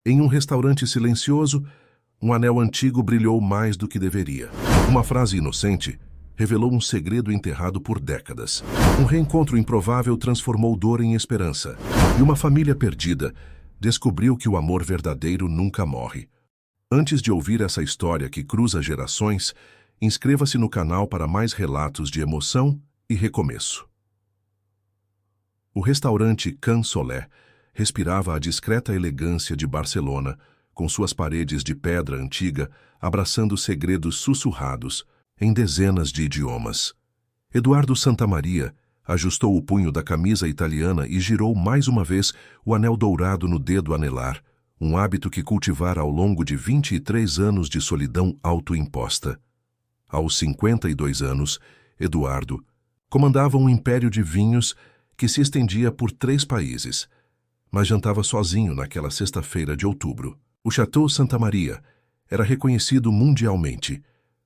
Em um restaurante silencioso, um anel antigo brilhou mais do que deveria. Uma frase inocente revelou um segredo enterrado por décadas. Um reencontro improvável transformou dor em esperança. E uma família perdida descobriu que o amor verdadeiro nunca morre. Antes de ouvir essa história que cruza gerações, inscreva-se no canal para mais relatos de emoção e recomeço. O restaurante Can Solé respirava a discreta elegância de Barcelona, com suas paredes de pedra antiga abraçando segredos sussurrados em dezenas de idiomas. Eduardo Santamaria ajustou o punho da camisa italiana e girou mais uma vez o anel dourado no dedo anelar, um hábito que cultivara ao longo de 23 anos de solidão autoimposta. Aos 52 anos, Eduardo comandava um império de vinhos que se estendia por 3 países, mas jantava sozinho naquela sexta-feira de outubro. O Chateau Santamaria era reconhecido mundialmente.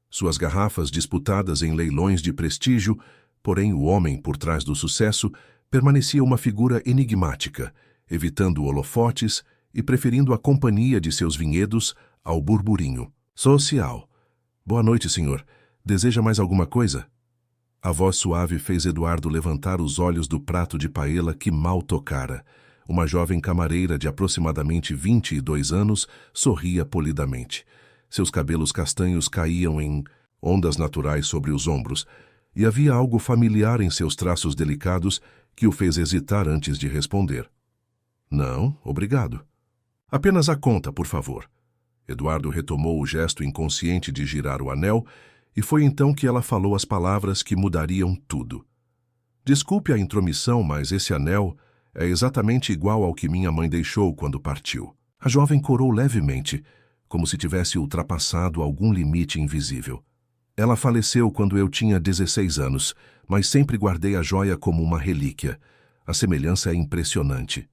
Suas garrafas disputadas em leilões de prestígio, porém o homem por trás do sucesso permanecia uma figura enigmática, evitando holofotes e preferindo a companhia de seus vinhedos ao burburinho social. Boa noite, senhor. Deseja mais alguma coisa? A voz suave fez Eduardo levantar os olhos do prato de paella que mal tocara. Uma jovem camareira de aproximadamente 22 anos sorria polidamente. Seus cabelos castanhos caíam em ondas naturais sobre os ombros, e havia algo familiar em seus traços delicados que o fez hesitar antes de responder. Não, obrigado. Apenas a conta, por favor. Eduardo retomou o gesto inconsciente de girar o anel, e foi então que ela falou as palavras que mudariam tudo. Desculpe a intromissão, mas esse anel é exatamente igual ao que minha mãe deixou quando partiu. A jovem corou levemente, como se tivesse ultrapassado algum limite invisível. Ela faleceu quando eu tinha 16 anos, mas sempre guardei a joia como uma relíquia. A semelhança é impressionante.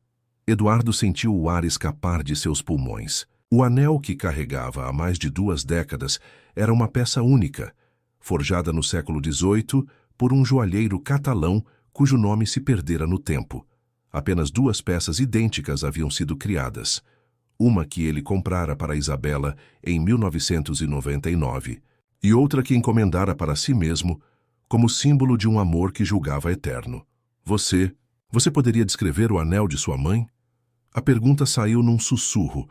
Eduardo sentiu o ar escapar de seus pulmões. O anel que carregava há mais de 2 décadas era uma peça única, forjada no século XVIII por um joalheiro catalão cujo nome se perdera no tempo. Apenas 2 peças idênticas haviam sido criadas. Uma que ele comprara para Isabela em 1999 e outra que encomendara para si mesmo como símbolo de um amor que julgava eterno. Você poderia descrever o anel de sua mãe? A pergunta saiu num sussurro,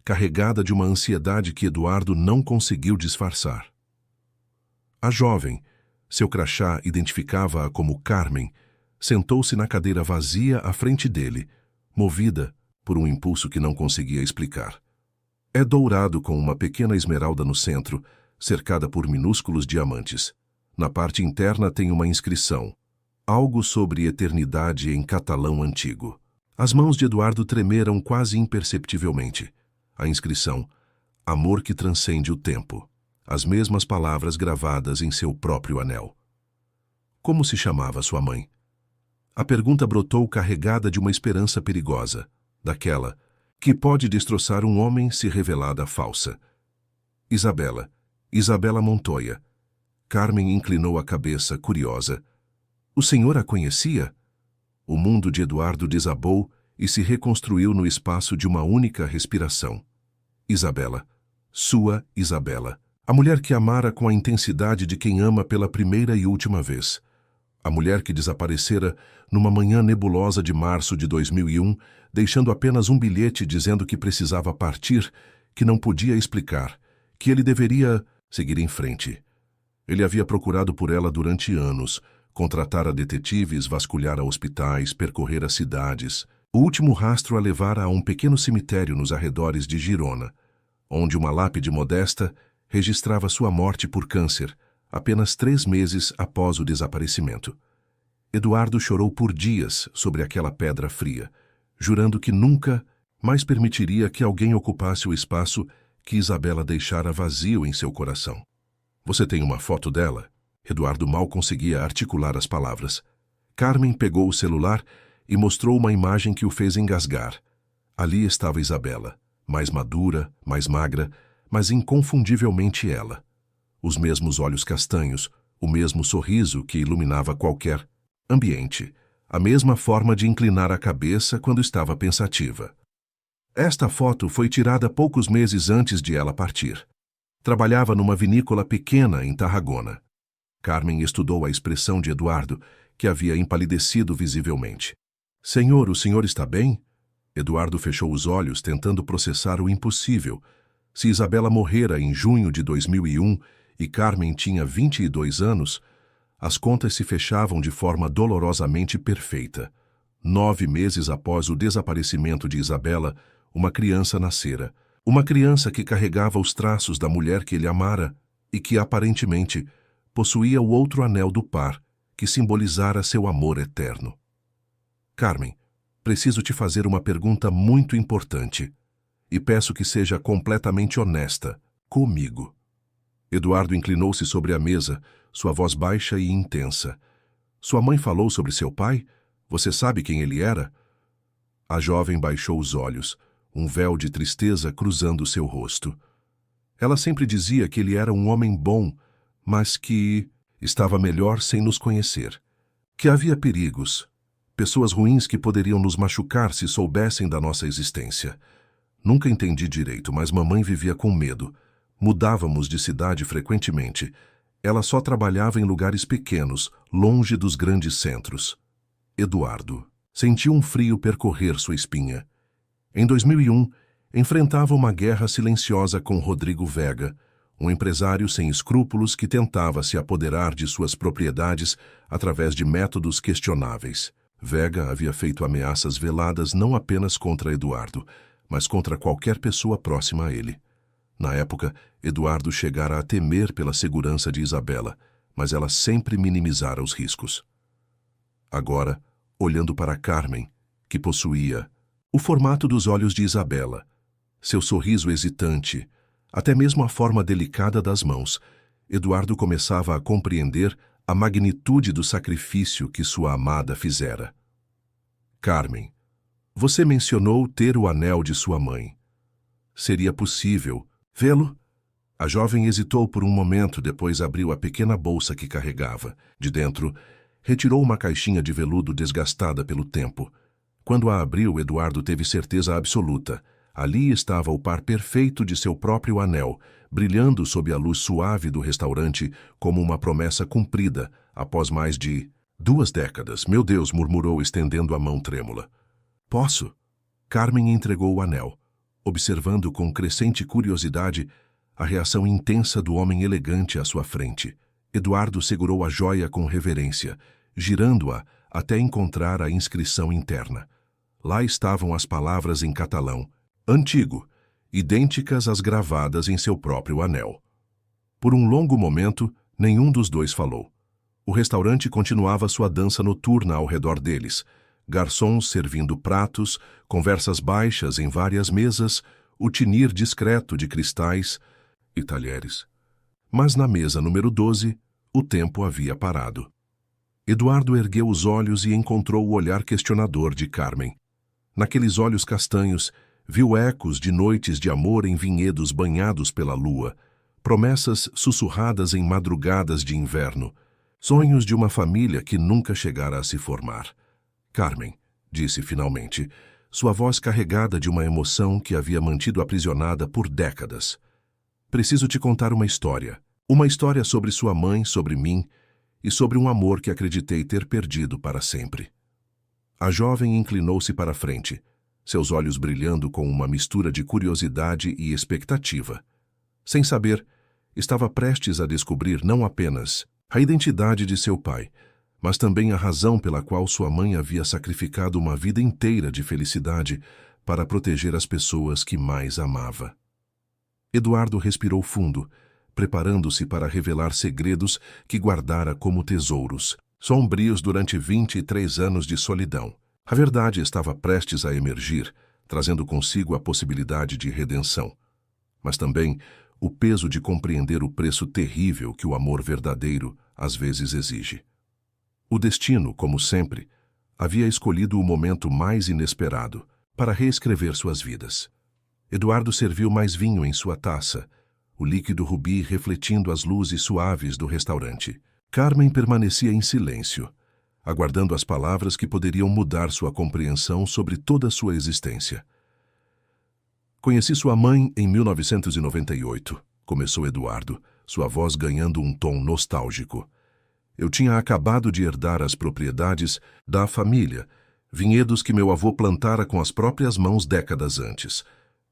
carregada de uma ansiedade que Eduardo não conseguiu disfarçar. A jovem, seu crachá identificava-a como Carmen, sentou-se na cadeira vazia à frente dele, movida por um impulso que não conseguia explicar. É dourado com uma pequena esmeralda no centro, cercada por minúsculos diamantes. Na parte interna tem uma inscrição, algo sobre eternidade em catalão antigo. As mãos de Eduardo tremeram quase imperceptivelmente. A inscrição, amor que transcende o tempo. As mesmas palavras gravadas em seu próprio anel. Como se chamava sua mãe? A pergunta brotou carregada de uma esperança perigosa, daquela que pode destroçar um homem se revelada falsa. Isabela Montoya. Carmen inclinou a cabeça, curiosa. O senhor a conhecia? O mundo de Eduardo desabou e se reconstruiu no espaço de uma única respiração. Isabela. Sua Isabela. A mulher que amara com a intensidade de quem ama pela primeira e última vez. A mulher que desaparecera numa manhã nebulosa de março de 2001, deixando apenas um bilhete dizendo que precisava partir, que não podia explicar, que ele deveria seguir em frente. Ele havia procurado por ela durante anos, contratara detetives, vasculhara hospitais, percorrera cidades. O último rastro a levara a um pequeno cemitério nos arredores de Girona, onde uma lápide modesta registrava sua morte por câncer, apenas 3 meses após o desaparecimento. Eduardo chorou por dias sobre aquela pedra fria, jurando que nunca mais permitiria que alguém ocupasse o espaço que Isabela deixara vazio em seu coração. Você tem uma foto dela? Eduardo mal conseguia articular as palavras. Carmen pegou o celular e mostrou uma imagem que o fez engasgar. Ali estava Isabela, mais madura, mais magra, mas inconfundivelmente ela. Os mesmos olhos castanhos, o mesmo sorriso que iluminava qualquer ambiente, a mesma forma de inclinar a cabeça quando estava pensativa. Esta foto foi tirada poucos meses antes de ela partir. Trabalhava numa vinícola pequena em Tarragona. Carmen estudou a expressão de Eduardo, que havia empalidecido visivelmente. Senhor, o senhor está bem? Eduardo fechou os olhos, tentando processar o impossível. Se Isabela morrera em junho de 2001 e Carmen tinha 22 anos, as contas se fechavam de forma dolorosamente perfeita. 9 meses após o desaparecimento de Isabela, uma criança nascera. Uma criança que carregava os traços da mulher que ele amara e que, aparentemente, possuía o outro anel do par, que simbolizara seu amor eterno. Carmen, preciso te fazer uma pergunta muito importante e peço que seja completamente honesta comigo. Eduardo inclinou-se sobre a mesa, sua voz baixa e intensa. Sua mãe falou sobre seu pai? Você sabe quem ele era? A jovem baixou os olhos, um véu de tristeza cruzando seu rosto. Ela sempre dizia que ele era um homem bom, mas que estava melhor sem nos conhecer. Que havia perigos, pessoas ruins que poderiam nos machucar se soubessem da nossa existência. Nunca entendi direito, mas mamãe vivia com medo. Mudávamos de cidade frequentemente. Ela só trabalhava em lugares pequenos, longe dos grandes centros. Eduardo sentiu um frio percorrer sua espinha. Em 2001, enfrentava uma guerra silenciosa com Rodrigo Vega, um empresário sem escrúpulos que tentava se apoderar de suas propriedades através de métodos questionáveis. Vega havia feito ameaças veladas não apenas contra Eduardo, mas contra qualquer pessoa próxima a ele. Na época, Eduardo chegara a temer pela segurança de Isabela, mas ela sempre minimizara os riscos. Agora, olhando para Carmen, que possuía o formato dos olhos de Isabela, seu sorriso hesitante, até mesmo a forma delicada das mãos, Eduardo começava a compreender a magnitude do sacrifício que sua amada fizera. Carmen, você mencionou ter o anel de sua mãe. Seria possível vê-lo? A jovem hesitou por um momento, depois abriu a pequena bolsa que carregava. De dentro, retirou uma caixinha de veludo desgastada pelo tempo. Quando a abriu, Eduardo teve certeza absoluta. Ali estava o par perfeito de seu próprio anel, brilhando sob a luz suave do restaurante como uma promessa cumprida, após mais de 2 décadas. Meu Deus, murmurou, estendendo a mão trêmula. Posso? Carmen entregou o anel, observando com crescente curiosidade a reação intensa do homem elegante à sua frente. Eduardo segurou a joia com reverência, girando-a até encontrar a inscrição interna. Lá estavam as palavras em catalão, antigo, idênticas às gravadas em seu próprio anel. Por um longo momento, nenhum dos dois falou. O restaurante continuava sua dança noturna ao redor deles. Garçons servindo pratos, conversas baixas em várias mesas, o tinir discreto de cristais e talheres. Mas na mesa número 12, o tempo havia parado. Eduardo ergueu os olhos e encontrou o olhar questionador de Carmen. Naqueles olhos castanhos, viu ecos de noites de amor em vinhedos banhados pela lua, promessas sussurradas em madrugadas de inverno, sonhos de uma família que nunca chegara a se formar. Carmen, disse finalmente, sua voz carregada de uma emoção que havia mantido aprisionada por décadas. Preciso te contar uma história sobre sua mãe, sobre mim e sobre um amor que acreditei ter perdido para sempre. A jovem inclinou-se para a frente, seus olhos brilhando com uma mistura de curiosidade e expectativa. Sem saber, estava prestes a descobrir não apenas a identidade de seu pai, mas também a razão pela qual sua mãe havia sacrificado uma vida inteira de felicidade para proteger as pessoas que mais amava. Eduardo respirou fundo, preparando-se para revelar segredos que guardara como tesouros, sombrios durante 23 anos de solidão. A verdade estava prestes a emergir, trazendo consigo a possibilidade de redenção, mas também o peso de compreender o preço terrível que o amor verdadeiro às vezes exige. O destino, como sempre, havia escolhido o momento mais inesperado para reescrever suas vidas. Eduardo serviu mais vinho em sua taça, o líquido rubi refletindo as luzes suaves do restaurante. Carmen permanecia em silêncio, aguardando as palavras que poderiam mudar sua compreensão sobre toda sua existência. Conheci sua mãe em 1998, começou Eduardo, sua voz ganhando um tom nostálgico. Eu tinha acabado de herdar as propriedades da família, vinhedos que meu avô plantara com as próprias mãos décadas antes.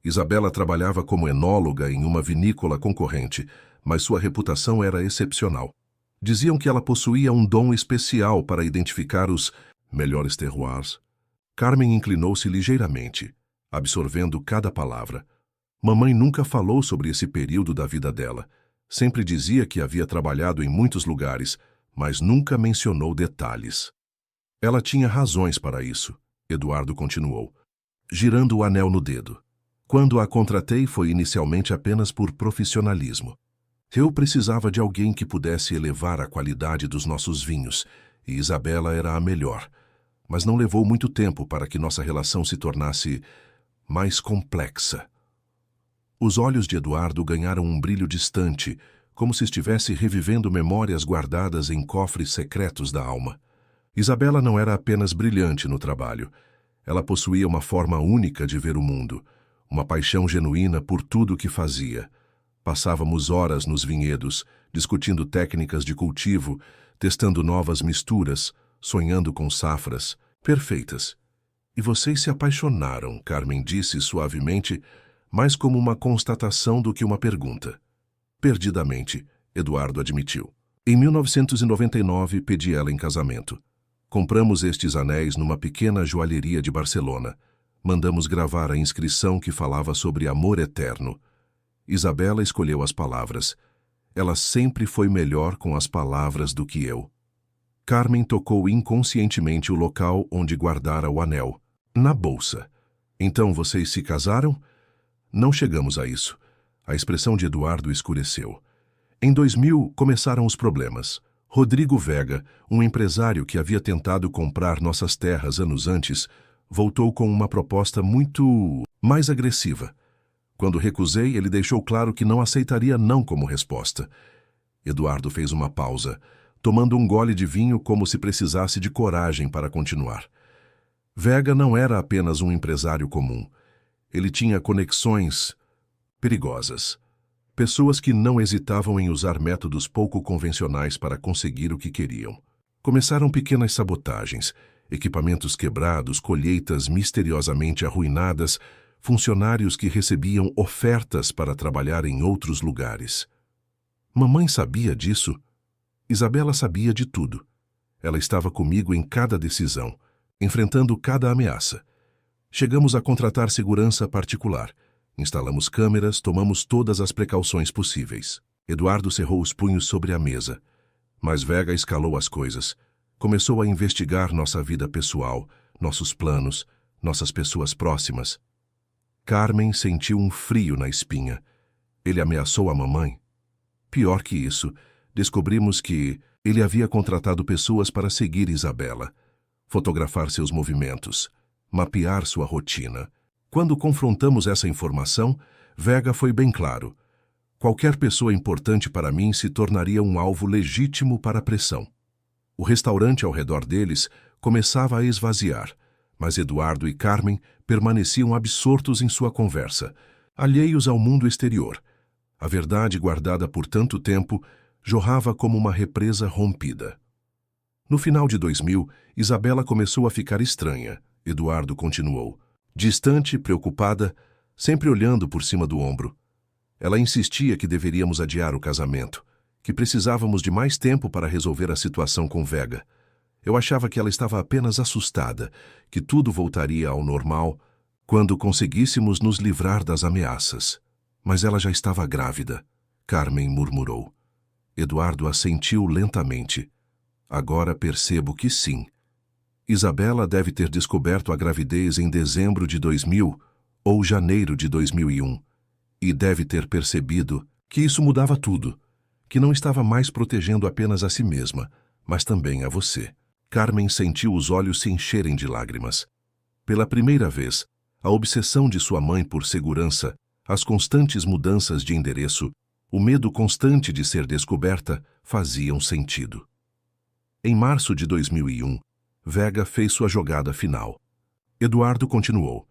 Isabela trabalhava como enóloga em uma vinícola concorrente, mas sua reputação era excepcional. Diziam que ela possuía um dom especial para identificar os melhores terroirs. Carmen inclinou-se ligeiramente, absorvendo cada palavra. Mamãe nunca falou sobre esse período da vida dela. Sempre dizia que havia trabalhado em muitos lugares, mas nunca mencionou detalhes. Ela tinha razões para isso, Eduardo continuou, girando o anel no dedo. Quando a contratei foi inicialmente apenas por profissionalismo. Eu precisava de alguém que pudesse elevar a qualidade dos nossos vinhos, e Isabela era a melhor. Mas não levou muito tempo para que nossa relação se tornasse mais complexa. Os olhos de Eduardo ganharam um brilho distante, como se estivesse revivendo memórias guardadas em cofres secretos da alma. Isabela não era apenas brilhante no trabalho. Ela possuía uma forma única de ver o mundo, uma paixão genuína por tudo o que fazia. Passávamos horas nos vinhedos, discutindo técnicas de cultivo, testando novas misturas, sonhando com safras perfeitas. E vocês se apaixonaram, Carmen disse suavemente, mais como uma constatação do que uma pergunta. Perdidamente, Eduardo admitiu. Em 1999, pedi ela em casamento. Compramos estes anéis numa pequena joalheria de Barcelona. Mandamos gravar a inscrição que falava sobre amor eterno. Isabela escolheu as palavras. Ela sempre foi melhor com as palavras do que eu. Carmen tocou inconscientemente o local onde guardara o anel, na bolsa. Então vocês se casaram? Não chegamos a isso. A expressão de Eduardo escureceu. Em 2000, começaram os problemas. Rodrigo Vega, um empresário que havia tentado comprar nossas terras anos antes, voltou com uma proposta muito mais agressiva. Quando recusei, ele deixou claro que não aceitaria não como resposta. Eduardo fez uma pausa, tomando um gole de vinho como se precisasse de coragem para continuar. Vega não era apenas um empresário comum. Ele tinha conexões perigosas. Pessoas que não hesitavam em usar métodos pouco convencionais para conseguir o que queriam. Começaram pequenas sabotagens, equipamentos quebrados, colheitas misteriosamente arruinadas, funcionários que recebiam ofertas para trabalhar em outros lugares. Mamãe sabia disso? Isabela sabia de tudo. Ela estava comigo em cada decisão, enfrentando cada ameaça. Chegamos a contratar segurança particular. Instalamos câmeras, tomamos todas as precauções possíveis. Eduardo cerrou os punhos sobre a mesa. Mas Vega escalou as coisas. Começou a investigar nossa vida pessoal, nossos planos, nossas pessoas próximas. Carmen sentiu um frio na espinha. Ele ameaçou a mamãe. Pior que isso, descobrimos que ele havia contratado pessoas para seguir Isabela, fotografar seus movimentos, mapear sua rotina. Quando confrontamos essa informação, Vega foi bem claro. Qualquer pessoa importante para mim se tornaria um alvo legítimo para a pressão. O restaurante ao redor deles começava a esvaziar, mas Eduardo e Carmen permaneciam absortos em sua conversa, alheios ao mundo exterior. A verdade guardada por tanto tempo jorrava como uma represa rompida. No final de 2000, Isabela começou a ficar estranha. Eduardo continuou. Distante, preocupada, sempre olhando por cima do ombro. Ela insistia que deveríamos adiar o casamento, que precisávamos de mais tempo para resolver a situação com Vega. Eu achava que ela estava apenas assustada, que tudo voltaria ao normal quando conseguíssemos nos livrar das ameaças. Mas ela já estava grávida, Carmen murmurou. Eduardo assentiu lentamente. Agora percebo que sim. Isabela deve ter descoberto a gravidez em dezembro de 2000 ou janeiro de 2001 e deve ter percebido que isso mudava tudo, que não estava mais protegendo apenas a si mesma, mas também a você. Carmen sentiu os olhos se encherem de lágrimas. Pela primeira vez, a obsessão de sua mãe por segurança, as constantes mudanças de endereço, o medo constante de ser descoberta faziam sentido. Em março de 2001, Vega fez sua jogada final. Eduardo continuou.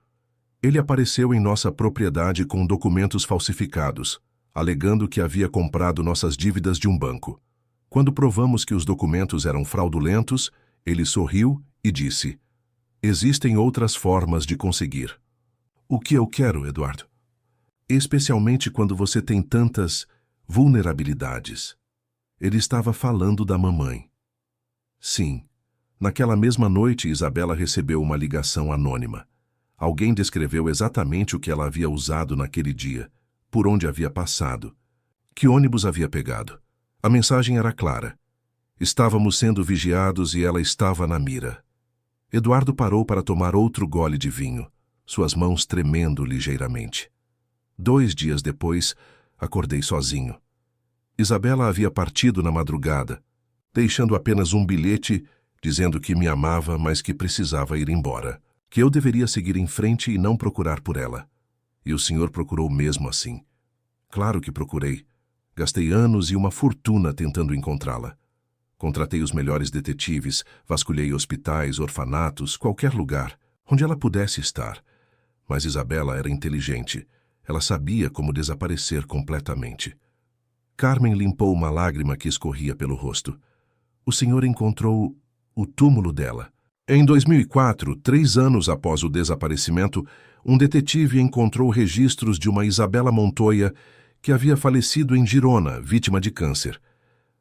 Ele apareceu em nossa propriedade com documentos falsificados, alegando que havia comprado nossas dívidas de um banco. Quando provamos que os documentos eram fraudulentos, ele sorriu e disse: "Existem outras formas de conseguir." "O que eu quero, Eduardo? Especialmente quando você tem tantas vulnerabilidades." Ele estava falando da mamãe. Sim, naquela mesma noite Isabela recebeu uma ligação anônima. Alguém descreveu exatamente o que ela havia usado naquele dia, por onde havia passado, que ônibus havia pegado. A mensagem era clara. Estávamos sendo vigiados e ela estava na mira. Eduardo parou para tomar outro gole de vinho, suas mãos tremendo ligeiramente. 2 dias depois, acordei sozinho. Isabela havia partido na madrugada, deixando apenas um bilhete dizendo que me amava, mas que precisava ir embora, que eu deveria seguir em frente e não procurar por ela. E o senhor procurou mesmo assim. Claro que procurei. Gastei anos e uma fortuna tentando encontrá-la. Contratei os melhores detetives, vasculhei hospitais, orfanatos, qualquer lugar, onde ela pudesse estar. Mas Isabela era inteligente. Ela sabia como desaparecer completamente. Carmen limpou uma lágrima que escorria pelo rosto. O senhor encontrou o túmulo dela. Em 2004, 3 anos após o desaparecimento, um detetive encontrou registros de uma Isabela Montoya que havia falecido em Girona, vítima de câncer.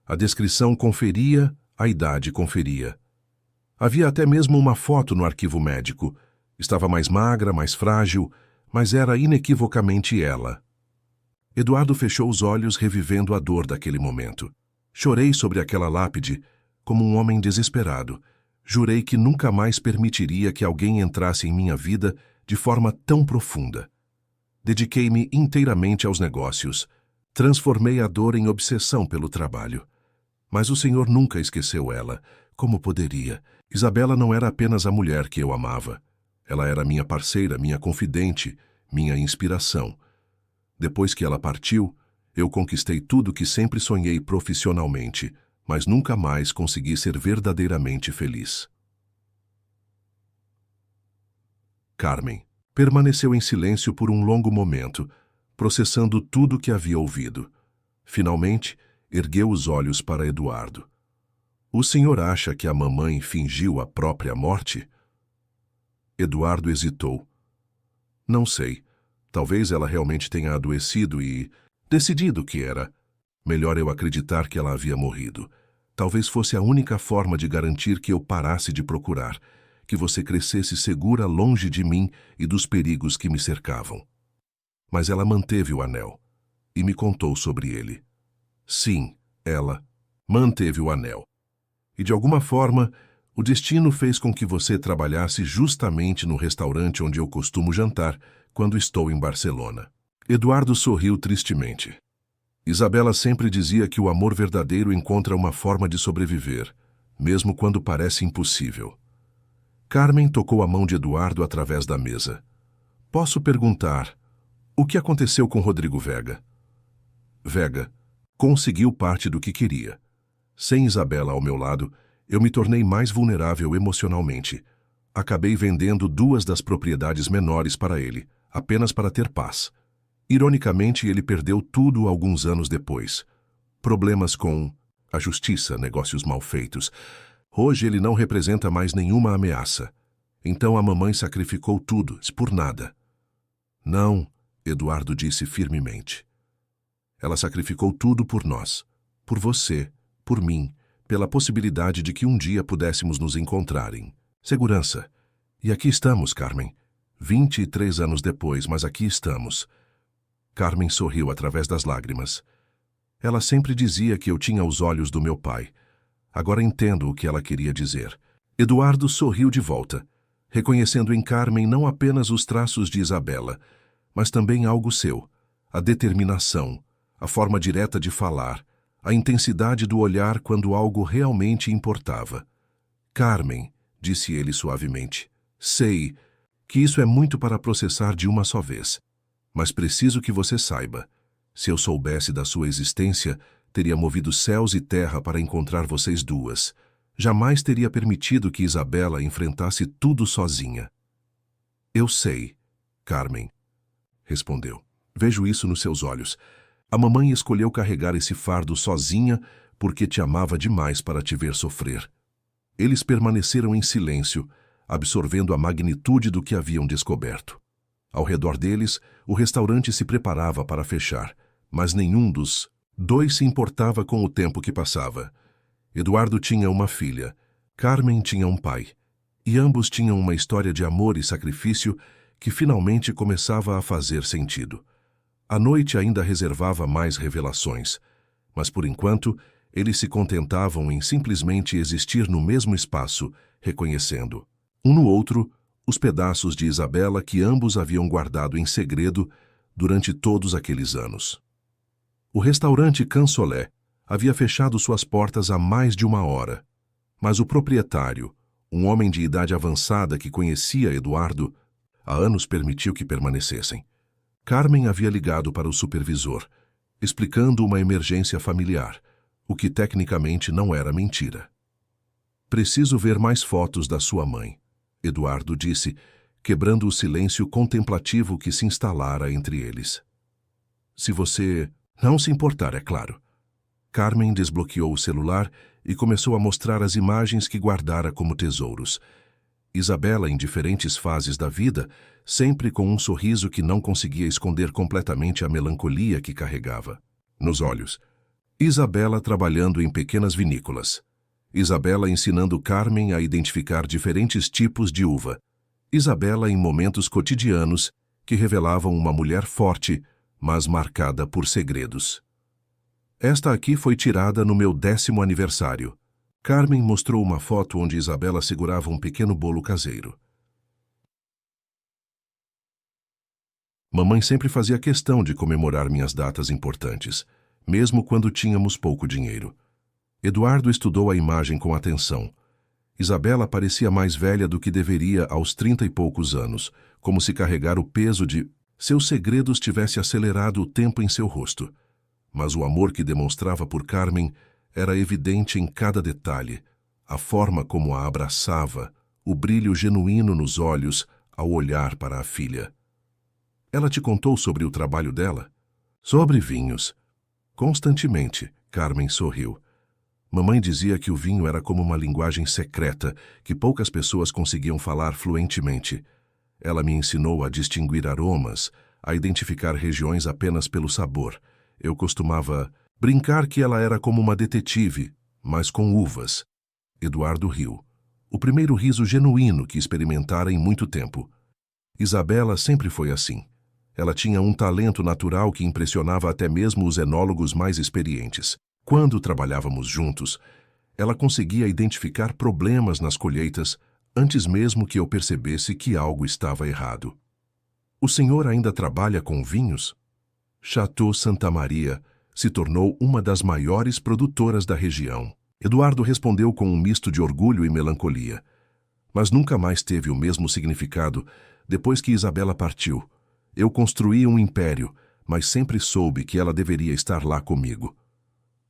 A descrição conferia, a idade conferia. Havia até mesmo uma foto no arquivo médico. Estava mais magra, mais frágil, mas era inequivocamente ela. Eduardo fechou os olhos, revivendo a dor daquele momento. Chorei sobre aquela lápide, como um homem desesperado. Jurei que nunca mais permitiria que alguém entrasse em minha vida de forma tão profunda. Dediquei-me inteiramente aos negócios. Transformei a dor em obsessão pelo trabalho. Mas o senhor nunca esqueceu ela. Como poderia? Isabela não era apenas a mulher que eu amava. Ela era minha parceira, minha confidente, minha inspiração. Depois que ela partiu, eu conquistei tudo que sempre sonhei profissionalmente, mas nunca mais consegui ser verdadeiramente feliz. Carmen permaneceu em silêncio por um longo momento, processando tudo o que havia ouvido. Finalmente, ergueu os olhos para Eduardo. "O senhor acha que a mamãe fingiu a própria morte?" Eduardo hesitou. "Não sei. Talvez ela realmente tenha adoecido e decidido que era melhor eu acreditar que ela havia morrido. Talvez fosse a única forma de garantir que eu parasse de procurar, que você crescesse segura longe de mim e dos perigos que me cercavam." Mas ela manteve o anel e me contou sobre ele. Sim, ela manteve o anel. E de alguma forma, o destino fez com que você trabalhasse justamente no restaurante onde eu costumo jantar quando estou em Barcelona. Eduardo sorriu tristemente. Isabela sempre dizia que o amor verdadeiro encontra uma forma de sobreviver, mesmo quando parece impossível. Carmen tocou a mão de Eduardo através da mesa. "Posso perguntar, o que aconteceu com Rodrigo Vega?" Vega conseguiu parte do que queria. Sem Isabela ao meu lado, eu me tornei mais vulnerável emocionalmente. Acabei vendendo 2 das propriedades menores para ele, apenas para ter paz. Ironicamente, ele perdeu tudo alguns anos depois. Problemas com a justiça, negócios mal feitos. Hoje ele não representa mais nenhuma ameaça. Então a mamãe sacrificou tudo, por nada. "Não", Eduardo disse firmemente. "Ela sacrificou tudo por nós, por você, por mim, pela possibilidade de que um dia pudéssemos nos encontrar em segurança. E aqui estamos, Carmen. 23 anos depois, mas aqui estamos." Carmen sorriu através das lágrimas. Ela sempre dizia que eu tinha os olhos do meu pai. Agora entendo o que ela queria dizer. Eduardo sorriu de volta, reconhecendo em Carmen não apenas os traços de Isabela, mas também algo seu, a determinação, a forma direta de falar, a intensidade do olhar quando algo realmente importava. "Carmen", disse ele suavemente, "sei que isso é muito para processar de uma só vez. Mas preciso que você saiba, se eu soubesse da sua existência, teria movido céus e terra para encontrar vocês duas. Jamais teria permitido que Isabela enfrentasse tudo sozinha." "Eu sei." Carmen respondeu. Vejo isso nos seus olhos. A mamãe escolheu carregar esse fardo sozinha porque te amava demais para te ver sofrer. Eles permaneceram em silêncio, absorvendo a magnitude do que haviam descoberto. Ao redor deles, o restaurante se preparava para fechar, mas nenhum dos dois se importava com o tempo que passava. Eduardo tinha uma filha, Carmen tinha um pai, e ambos tinham uma história de amor e sacrifício que finalmente começava a fazer sentido. A noite ainda reservava mais revelações, mas por enquanto eles se contentavam em simplesmente existir no mesmo espaço, reconhecendo, um no outro, os pedaços de Isabela que ambos haviam guardado em segredo durante todos aqueles anos. O restaurante Cansolé havia fechado suas portas há mais de 1 hora, mas o proprietário, um homem de idade avançada que conhecia Eduardo, há anos permitiu que permanecessem. Carmen havia ligado para o supervisor, explicando uma emergência familiar, o que tecnicamente não era mentira. Preciso ver mais fotos da sua mãe, Eduardo disse, quebrando o silêncio contemplativo que se instalara entre eles. Se você não se importar, é claro. Carmen desbloqueou o celular e começou a mostrar as imagens que guardara como tesouros. Isabela, em diferentes fases da vida, sempre com um sorriso que não conseguia esconder completamente a melancolia que carregava nos olhos. Isabela trabalhando em pequenas vinícolas. Isabela ensinando Carmen a identificar diferentes tipos de uva. Isabela em momentos cotidianos que revelavam uma mulher forte, mas marcada por segredos. Esta aqui foi tirada no meu 10º aniversário. Carmen mostrou uma foto onde Isabela segurava um pequeno bolo caseiro. Mamãe sempre fazia questão de comemorar minhas datas importantes, mesmo quando tínhamos pouco dinheiro. Eduardo estudou a imagem com atenção. Isabela parecia mais velha do que deveria aos 30 e poucos anos, como se carregar o peso de seus segredos tivesse acelerado o tempo em seu rosto. Mas o amor que demonstrava por Carmen era evidente em cada detalhe, a forma como a abraçava, o brilho genuíno nos olhos ao olhar para a filha. Ela te contou sobre o trabalho dela? Sobre vinhos. Constantemente, Carmen sorriu. Mamãe dizia que o vinho era como uma linguagem secreta que poucas pessoas conseguiam falar fluentemente. Ela me ensinou a distinguir aromas, a identificar regiões apenas pelo sabor. Eu costumava brincar que ela era como uma detetive, mas com uvas. Eduardo riu. O primeiro riso genuíno que experimentara em muito tempo. Isabela sempre foi assim. Ela tinha um talento natural que impressionava até mesmo os enólogos mais experientes. Quando trabalhávamos juntos, ela conseguia identificar problemas nas colheitas antes mesmo que eu percebesse que algo estava errado. O senhor ainda trabalha com vinhos? Chateau Santa Maria se tornou uma das maiores produtoras da região. Eduardo respondeu com um misto de orgulho e melancolia. Mas nunca mais teve o mesmo significado depois que Isabela partiu. Eu construí um império, mas sempre soube que ela deveria estar lá comigo.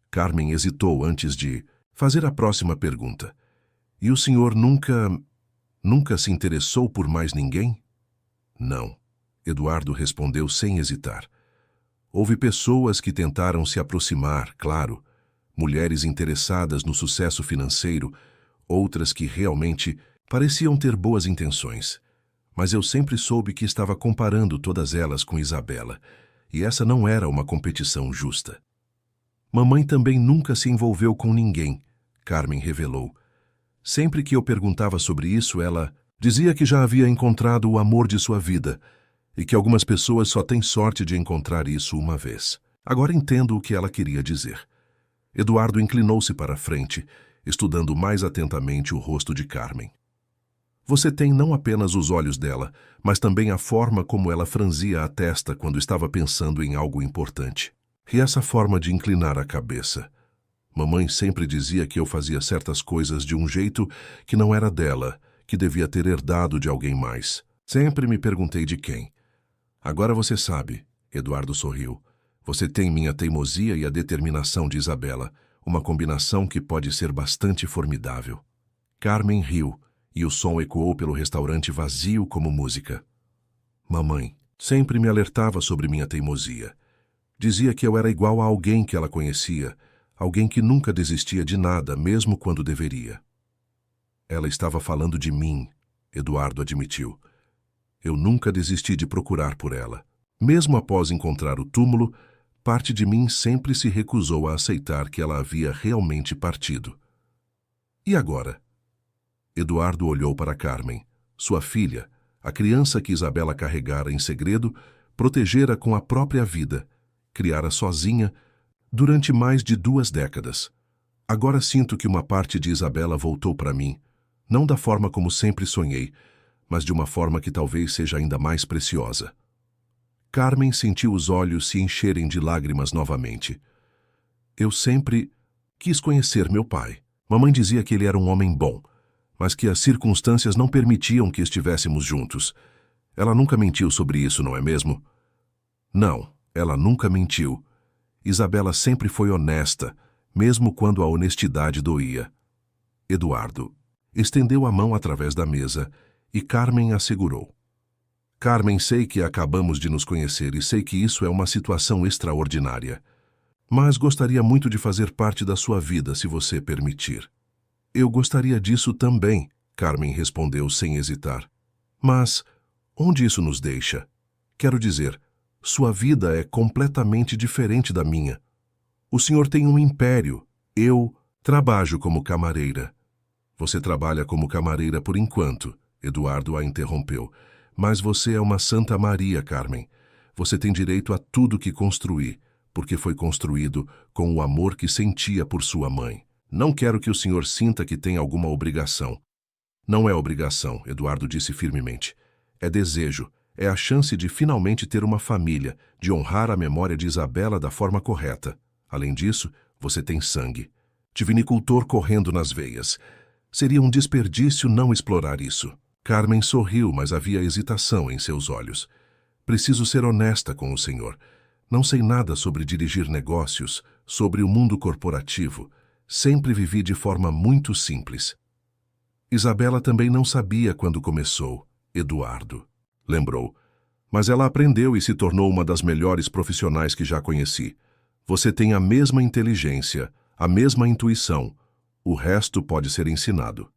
Carmen hesitou antes de fazer a próxima pergunta. E o senhor nunca se interessou por mais ninguém? Não, Eduardo respondeu sem hesitar. Houve pessoas que tentaram se aproximar, claro, mulheres interessadas no sucesso financeiro, outras que realmente pareciam ter boas intenções. Mas eu sempre soube que estava comparando todas elas com Isabela, e essa não era uma competição justa. Mamãe também nunca se envolveu com ninguém, Carmen revelou. Sempre que eu perguntava sobre isso, ela dizia que já havia encontrado o amor de sua vida, e que algumas pessoas só têm sorte de encontrar isso uma vez. Agora entendo o que ela queria dizer. Eduardo inclinou-se para a frente, estudando mais atentamente o rosto de Carmen. Você tem não apenas os olhos dela, mas também a forma como ela franzia a testa quando estava pensando em algo importante. E essa forma de inclinar a cabeça. Mamãe sempre dizia que eu fazia certas coisas de um jeito que não era dela, que devia ter herdado de alguém mais. Sempre me perguntei de quem. Agora você sabe, Eduardo sorriu. Você tem minha teimosia e a determinação de Isabela, uma combinação que pode ser bastante formidável. Carmen riu, e o som ecoou pelo restaurante vazio como música. Mamãe sempre me alertava sobre minha teimosia. Dizia que eu era igual a alguém que ela conhecia, alguém que nunca desistia de nada, mesmo quando deveria. Ela estava falando de mim, Eduardo admitiu. Eu nunca desisti de procurar por ela. Mesmo após encontrar o túmulo, parte de mim sempre se recusou a aceitar que ela havia realmente partido. E agora? Eduardo olhou para Carmen, sua filha, a criança que Isabela carregara em segredo, protegera com a própria vida, criara sozinha, durante mais de 2 décadas. Agora sinto que uma parte de Isabela voltou para mim, não da forma como sempre sonhei, mas de uma forma que talvez seja ainda mais preciosa. Carmen sentiu os olhos se encherem de lágrimas novamente. Eu sempre quis conhecer meu pai. Mamãe dizia que ele era um homem bom, mas que as circunstâncias não permitiam que estivéssemos juntos. Ela nunca mentiu sobre isso, não é mesmo? Não, ela nunca mentiu. Isabela sempre foi honesta, mesmo quando a honestidade doía. Eduardo estendeu a mão através da mesa e Carmen a segurou. Carmen, sei que acabamos de nos conhecer e sei que isso é uma situação extraordinária. Mas gostaria muito de fazer parte da sua vida, se você permitir. Eu gostaria disso também, Carmen respondeu sem hesitar. Mas onde isso nos deixa? Quero dizer, sua vida é completamente diferente da minha. O senhor tem um império. Eu trabalho como camareira. Você trabalha como camareira por enquanto, Eduardo a interrompeu. Mas você é uma Santa Maria, Carmen. Você tem direito a tudo que construí, porque foi construído com o amor que sentia por sua mãe. Não quero que o senhor sinta que tem alguma obrigação. Não é obrigação, Eduardo disse firmemente. É desejo, é a chance de finalmente ter uma família, de honrar a memória de Isabela da forma correta. Além disso, você tem sangue. Divinicultor correndo nas veias. Seria um desperdício não explorar isso. Carmen sorriu, mas havia hesitação em seus olhos. Preciso ser honesta com o senhor. Não sei nada sobre dirigir negócios, sobre o mundo corporativo. Sempre vivi de forma muito simples. Isabela também não sabia quando começou, Eduardo, lembrou. Mas ela aprendeu e se tornou uma das melhores profissionais que já conheci. Você tem a mesma inteligência, a mesma intuição. O resto pode ser ensinado.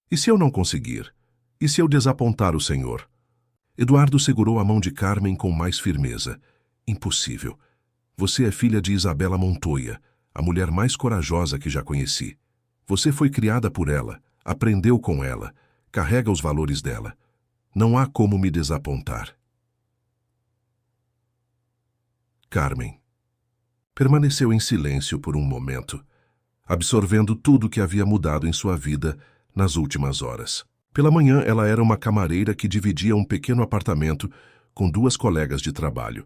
E se eu não conseguir? E se eu desapontar o senhor? Eduardo segurou a mão de Carmen com mais firmeza. Impossível. Você é filha de Isabela Montoya, a mulher mais corajosa que já conheci. Você foi criada por ela, aprendeu com ela, carrega os valores dela. Não há como me desapontar. Carmen permaneceu em silêncio por um momento, absorvendo tudo que havia mudado em sua vida nas últimas horas. Pela manhã, ela era uma camareira que dividia um pequeno apartamento com 2 colegas de trabalho.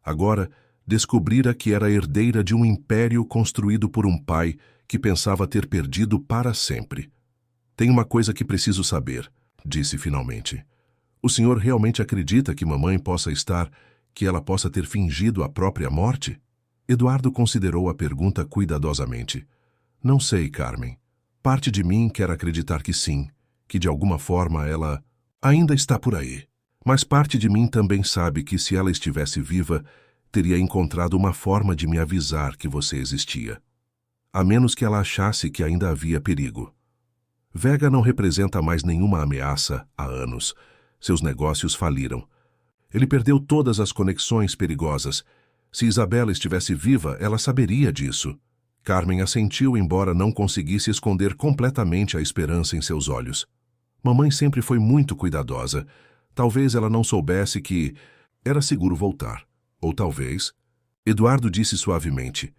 Agora, descobrira que era herdeira de um império construído por um pai que pensava ter perdido para sempre. Tem uma coisa que preciso saber, disse finalmente. O senhor realmente acredita que mamãe possa estar, que ela possa ter fingido a própria morte? Eduardo considerou a pergunta cuidadosamente. Não sei, Carmen. Parte de mim quer acreditar que sim, que de alguma forma ela ainda está por aí. Mas parte de mim também sabe que se ela estivesse viva, teria encontrado uma forma de me avisar que você existia. A menos que ela achasse que ainda havia perigo. Vega não representa mais nenhuma ameaça há anos. Seus negócios faliram. Ele perdeu todas as conexões perigosas. Se Isabela estivesse viva, ela saberia disso. Carmen assentiu, embora não conseguisse esconder completamente a esperança em seus olhos. Mamãe sempre foi muito cuidadosa. Talvez ela não soubesse que era seguro voltar. Ou talvez... Eduardo disse suavemente.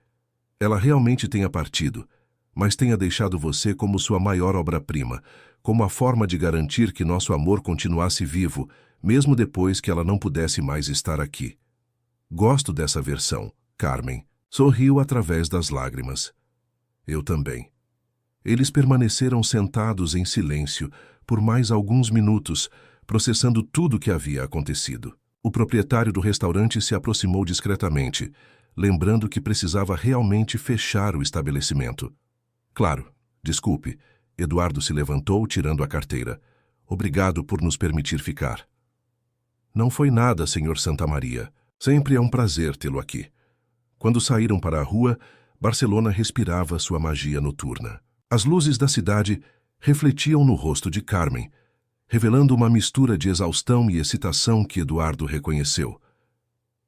Ela realmente tenha partido, mas tenha deixado você como sua maior obra-prima, como a forma de garantir que nosso amor continuasse vivo, mesmo depois que ela não pudesse mais estar aqui. Gosto dessa versão, Carmen. Sorriu através das lágrimas. Eu também. Eles permaneceram sentados em silêncio por mais alguns minutos, processando tudo o que havia acontecido. O proprietário do restaurante se aproximou discretamente, lembrando que precisava realmente fechar o estabelecimento. Claro, desculpe. Eduardo se levantou, tirando a carteira. Obrigado por nos permitir ficar. Não foi nada, Sr. Santamaria. Sempre é um prazer tê-lo aqui. Quando saíram para a rua, Barcelona respirava sua magia noturna. As luzes da cidade refletiam no rosto de Carmen, revelando uma mistura de exaustão e excitação que Eduardo reconheceu.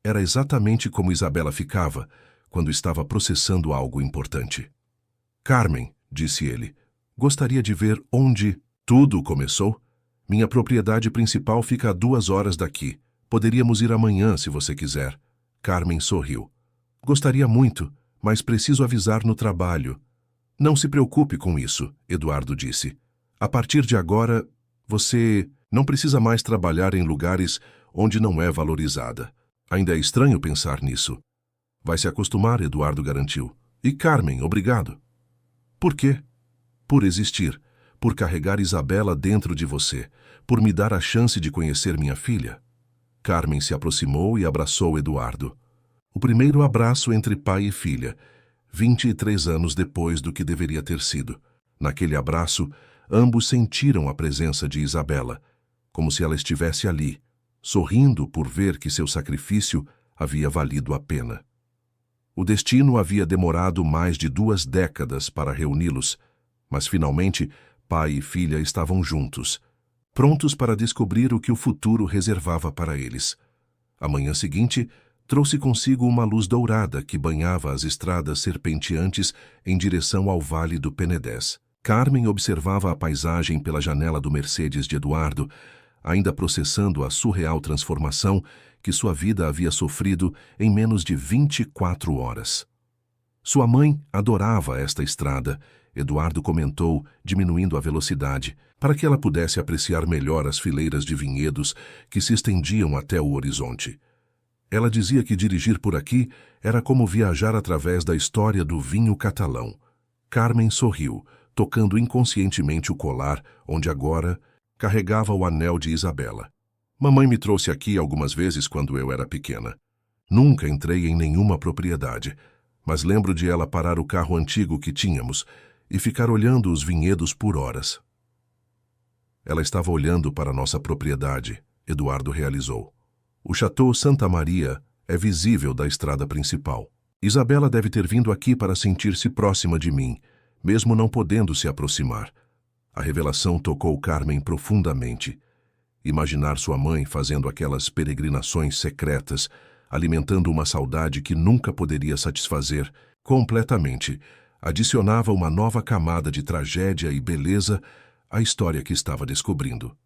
Era exatamente como Isabela ficava quando estava processando algo importante. Carmen, disse ele, gostaria de ver onde tudo começou? Minha propriedade principal fica a 2 horas daqui. Poderíamos ir amanhã, se você quiser. Carmen sorriu. Gostaria muito, mas preciso avisar no trabalho. Não se preocupe com isso, Eduardo disse. A partir de agora, você não precisa mais trabalhar em lugares onde não é valorizada. Ainda é estranho pensar nisso. Vai se acostumar, Eduardo garantiu. E Carmen, obrigado. Por quê? Por existir, por carregar Isabela dentro de você, por me dar a chance de conhecer minha filha. Carmen se aproximou e abraçou Eduardo. O primeiro abraço entre pai e filha, 23 anos depois do que deveria ter sido. Naquele abraço, ambos sentiram a presença de Isabela, como se ela estivesse ali, sorrindo por ver que seu sacrifício havia valido a pena. O destino havia demorado mais de 2 décadas para reuni-los, mas finalmente pai e filha estavam juntos, prontos para descobrir o que o futuro reservava para eles. A manhã seguinte trouxe consigo uma luz dourada que banhava as estradas serpenteantes em direção ao Vale do Penedés. Carmen observava a paisagem pela janela do Mercedes de Eduardo, ainda processando a surreal transformação que sua vida havia sofrido em menos de 24 horas. Sua mãe adorava esta estrada, Eduardo comentou, diminuindo a velocidade, para que ela pudesse apreciar melhor as fileiras de vinhedos que se estendiam até o horizonte. Ela dizia que dirigir por aqui era como viajar através da história do vinho catalão. Carmen sorriu, tocando inconscientemente o colar, onde agora carregava o anel de Isabela. Mamãe me trouxe aqui algumas vezes quando eu era pequena. Nunca entrei em nenhuma propriedade, mas lembro de ela parar o carro antigo que tínhamos e ficar olhando os vinhedos por horas. Ela estava olhando para nossa propriedade, Eduardo realizou. O Chateau Santa Maria é visível da estrada principal. Isabela deve ter vindo aqui para sentir-se próxima de mim, mesmo não podendo se aproximar. A revelação tocou Carmen profundamente. Imaginar sua mãe fazendo aquelas peregrinações secretas, alimentando uma saudade que nunca poderia satisfazer completamente, adicionava uma nova camada de tragédia e beleza à história que estava descobrindo.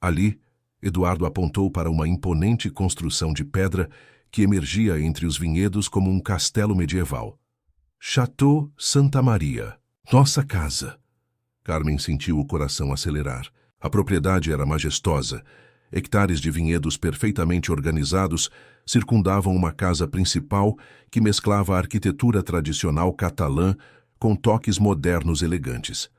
Ali, Eduardo apontou para uma imponente construção de pedra que emergia entre os vinhedos como um castelo medieval. Chateau Santa Maria, nossa casa. Carmen sentiu o coração acelerar. A propriedade era majestosa. Hectares de vinhedos perfeitamente organizados circundavam uma casa principal que mesclava a arquitetura tradicional catalã com toques modernos elegantes.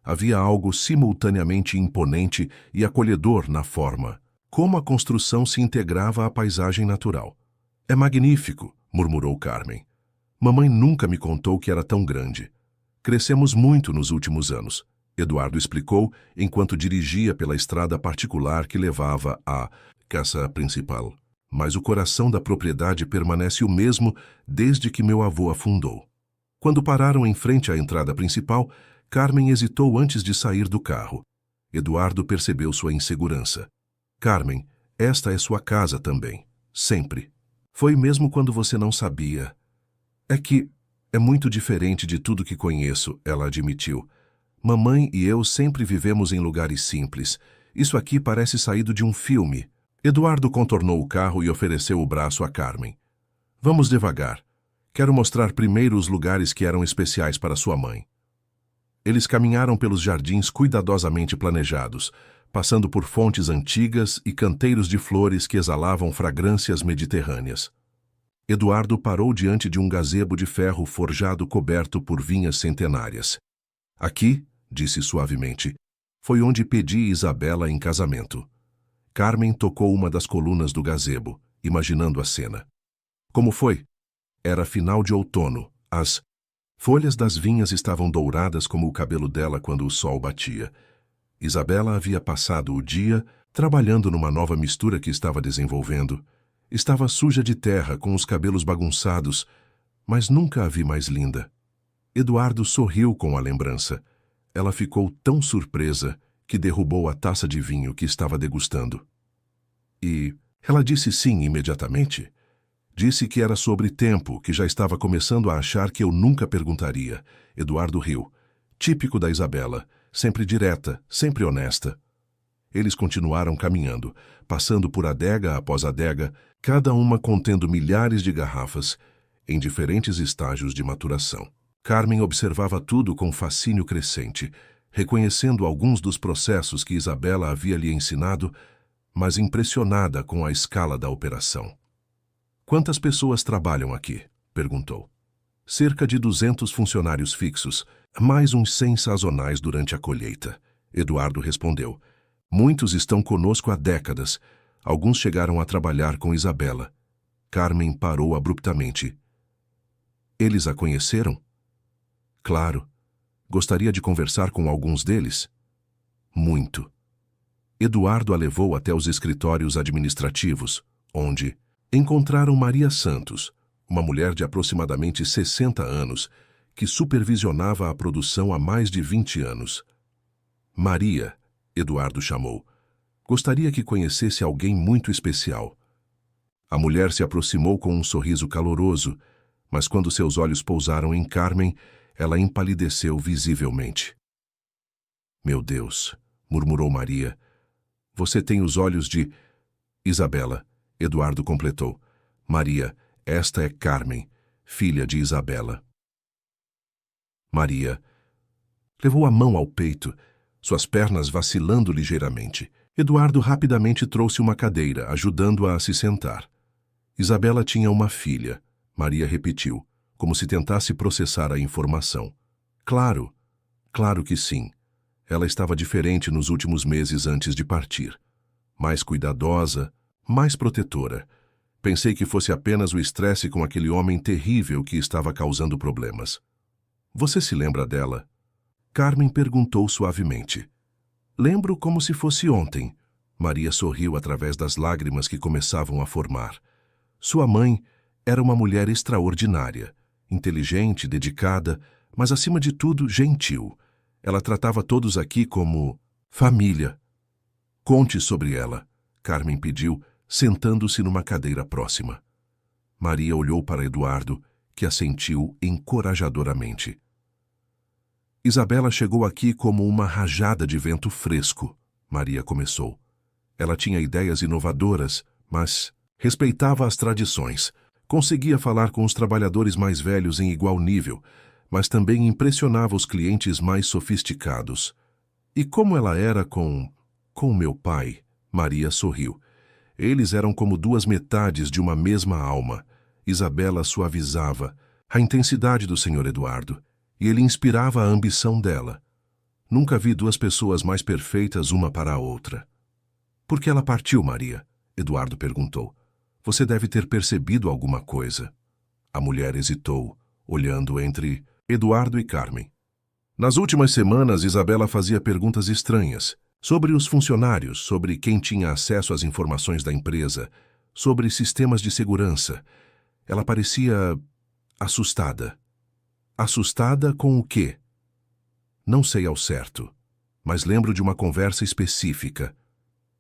Havia algo simultaneamente imponente e acolhedor na forma, como a construção se integrava à paisagem natural. É magnífico, murmurou Carmen. Mamãe nunca me contou que era tão grande. Crescemos muito nos últimos anos, Eduardo explicou enquanto dirigia pela estrada particular que levava à casa principal. Mas o coração da propriedade permanece o mesmo desde que meu avô a fundou. Quando pararam em frente à entrada principal, Carmen hesitou antes de sair do carro. Eduardo percebeu sua insegurança. Carmen, esta é sua casa também. Sempre. Foi mesmo quando você não sabia. É que é muito diferente de tudo que conheço, ela admitiu. Mamãe e eu sempre vivemos em lugares simples. Isso aqui parece saído de um filme. Eduardo contornou o carro e ofereceu o braço a Carmen. Vamos devagar. Quero mostrar primeiro os lugares que eram especiais para sua mãe. Eles caminharam pelos jardins cuidadosamente planejados, passando por fontes antigas e canteiros de flores que exalavam fragrâncias mediterrâneas. Eduardo parou diante de um gazebo de ferro forjado coberto por vinhas centenárias. Aqui, disse suavemente, foi onde pedi Isabela em casamento. Carmen tocou uma das colunas do gazebo, imaginando a cena. Como foi? Era final de outono. As folhas das vinhas estavam douradas como o cabelo dela quando o sol batia. Isabela havia passado o dia trabalhando numa nova mistura que estava desenvolvendo. Estava suja de terra, com os cabelos bagunçados, mas nunca a vi mais linda. Eduardo sorriu com a lembrança. Ela ficou tão surpresa que derrubou a taça de vinho que estava degustando. E ela disse sim imediatamente. Disse que era sobre tempo, que já estava começando a achar que eu nunca perguntaria. Eduardo riu. Típico da Isabela, sempre direta, sempre honesta. Eles continuaram caminhando, passando por adega após adega, cada uma contendo milhares de garrafas, em diferentes estágios de maturação. Carmen observava tudo com fascínio crescente, reconhecendo alguns dos processos que Isabela havia lhe ensinado, mas impressionada com a escala da operação. "Quantas pessoas trabalham aqui?" perguntou. "Cerca de 200 funcionários fixos, mais uns 100 sazonais durante a colheita." Eduardo respondeu. "Muitos estão conosco há décadas. Alguns chegaram a trabalhar com Isabela." Carmen parou abruptamente. "Eles a conheceram?" "Claro. Gostaria de conversar com alguns deles?" "Muito." Eduardo a levou até os escritórios administrativos, onde encontraram Maria Santos, uma mulher de aproximadamente 60 anos, que supervisionava a produção há mais de 20 anos. "Maria", Eduardo chamou, "gostaria que conhecesse alguém muito especial." A mulher se aproximou com um sorriso caloroso, mas quando seus olhos pousaram em Carmen, ela empalideceu visivelmente. "Meu Deus", murmurou Maria, "você tem os olhos de..." "Isabela", Eduardo completou. "Maria, esta é Carmen, filha de Isabela." Maria levou a mão ao peito, suas pernas vacilando ligeiramente. Eduardo rapidamente trouxe uma cadeira, ajudando-a a se sentar. Isabela tinha uma filha, Maria repetiu, como se tentasse processar a informação. Claro, claro que sim. Ela estava diferente nos últimos meses antes de partir. Mais cuidadosa, mais protetora. Pensei que fosse apenas o estresse com aquele homem terrível que estava causando problemas. "Você se lembra dela?" Carmen perguntou suavemente. "Lembro como se fosse ontem." Maria sorriu através das lágrimas que começavam a formar. Sua mãe era uma mulher extraordinária, inteligente, dedicada, mas acima de tudo gentil. Ela tratava todos aqui como família. "Conte sobre ela", Carmen pediu, sentando-se numa cadeira próxima. Maria olhou para Eduardo, que assentiu encorajadoramente. "Isabela chegou aqui como uma rajada de vento fresco", Maria começou. Ela tinha ideias inovadoras, mas respeitava as tradições. Conseguia falar com os trabalhadores mais velhos em igual nível, mas também impressionava os clientes mais sofisticados. "E como ela era com meu pai?" Maria sorriu. "Eles eram como duas metades de uma mesma alma." Isabela suavizava a intensidade do Sr. Eduardo, e ele inspirava a ambição dela. "Nunca vi duas pessoas mais perfeitas uma para a outra." "Por que ela partiu, Maria?" Eduardo perguntou. "Você deve ter percebido alguma coisa." A mulher hesitou, olhando entre Eduardo e Carmen. Nas últimas semanas, Isabela fazia perguntas estranhas, sobre os funcionários, sobre quem tinha acesso às informações da empresa, sobre sistemas de segurança. Ela parecia assustada. "Assustada com o quê?" "Não sei ao certo, mas lembro de uma conversa específica.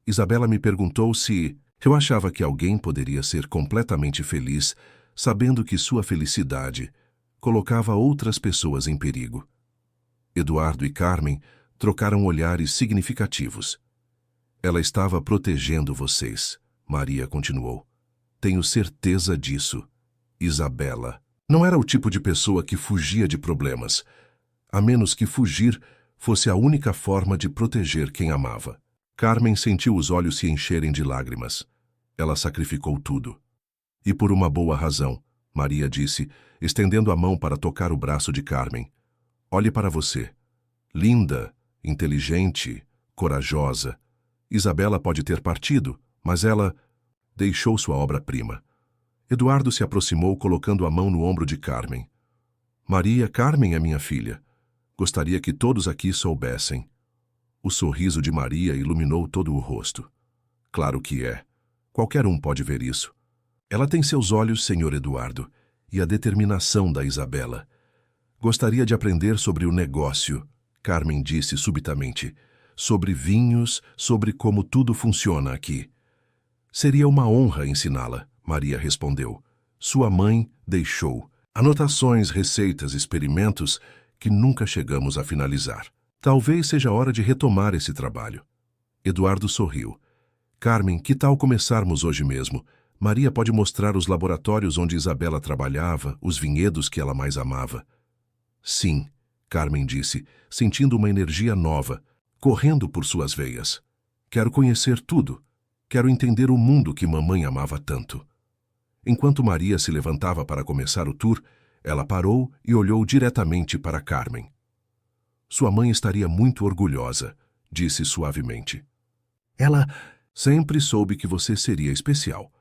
Isabela me perguntou se eu achava que alguém poderia ser completamente feliz sabendo que sua felicidade colocava outras pessoas em perigo." Eduardo e Carmen trocaram olhares significativos. "Ela estava protegendo vocês", Maria continuou. "Tenho certeza disso." Isabela não era o tipo de pessoa que fugia de problemas, a menos que fugir fosse a única forma de proteger quem amava. Carmen sentiu os olhos se encherem de lágrimas. Ela sacrificou tudo. "E por uma boa razão", Maria disse, estendendo a mão para tocar o braço de Carmen. "Olhe para você. Linda, inteligente, corajosa. Isabela pode ter partido, mas ela deixou sua obra-prima." Eduardo se aproximou, colocando a mão no ombro de Carmen. "Maria, Carmen é minha filha. Gostaria que todos aqui soubessem." O sorriso de Maria iluminou todo o rosto. Claro que é. Qualquer um pode ver isso. Ela tem seus olhos, Sr. Eduardo, e a determinação da Isabela. Gostaria de aprender sobre o negócio, Carmen disse subitamente. Sobre vinhos, sobre como tudo funciona aqui. Seria uma honra ensiná-la, Maria respondeu. Sua mãe deixou. Anotações, receitas, experimentos que nunca chegamos a finalizar. Talvez seja hora de retomar esse trabalho. Eduardo sorriu. Carmen, que tal começarmos hoje mesmo? Maria pode mostrar os laboratórios onde Isabela trabalhava, os vinhedos que ela mais amava. Sim, Carmen disse, sentindo uma energia nova, correndo por suas veias. Quero conhecer tudo. Quero entender o mundo que mamãe amava tanto. Enquanto Maria se levantava para começar o tour, ela parou e olhou diretamente para Carmen. Sua mãe estaria muito orgulhosa, disse suavemente. Ela sempre soube que você seria especial.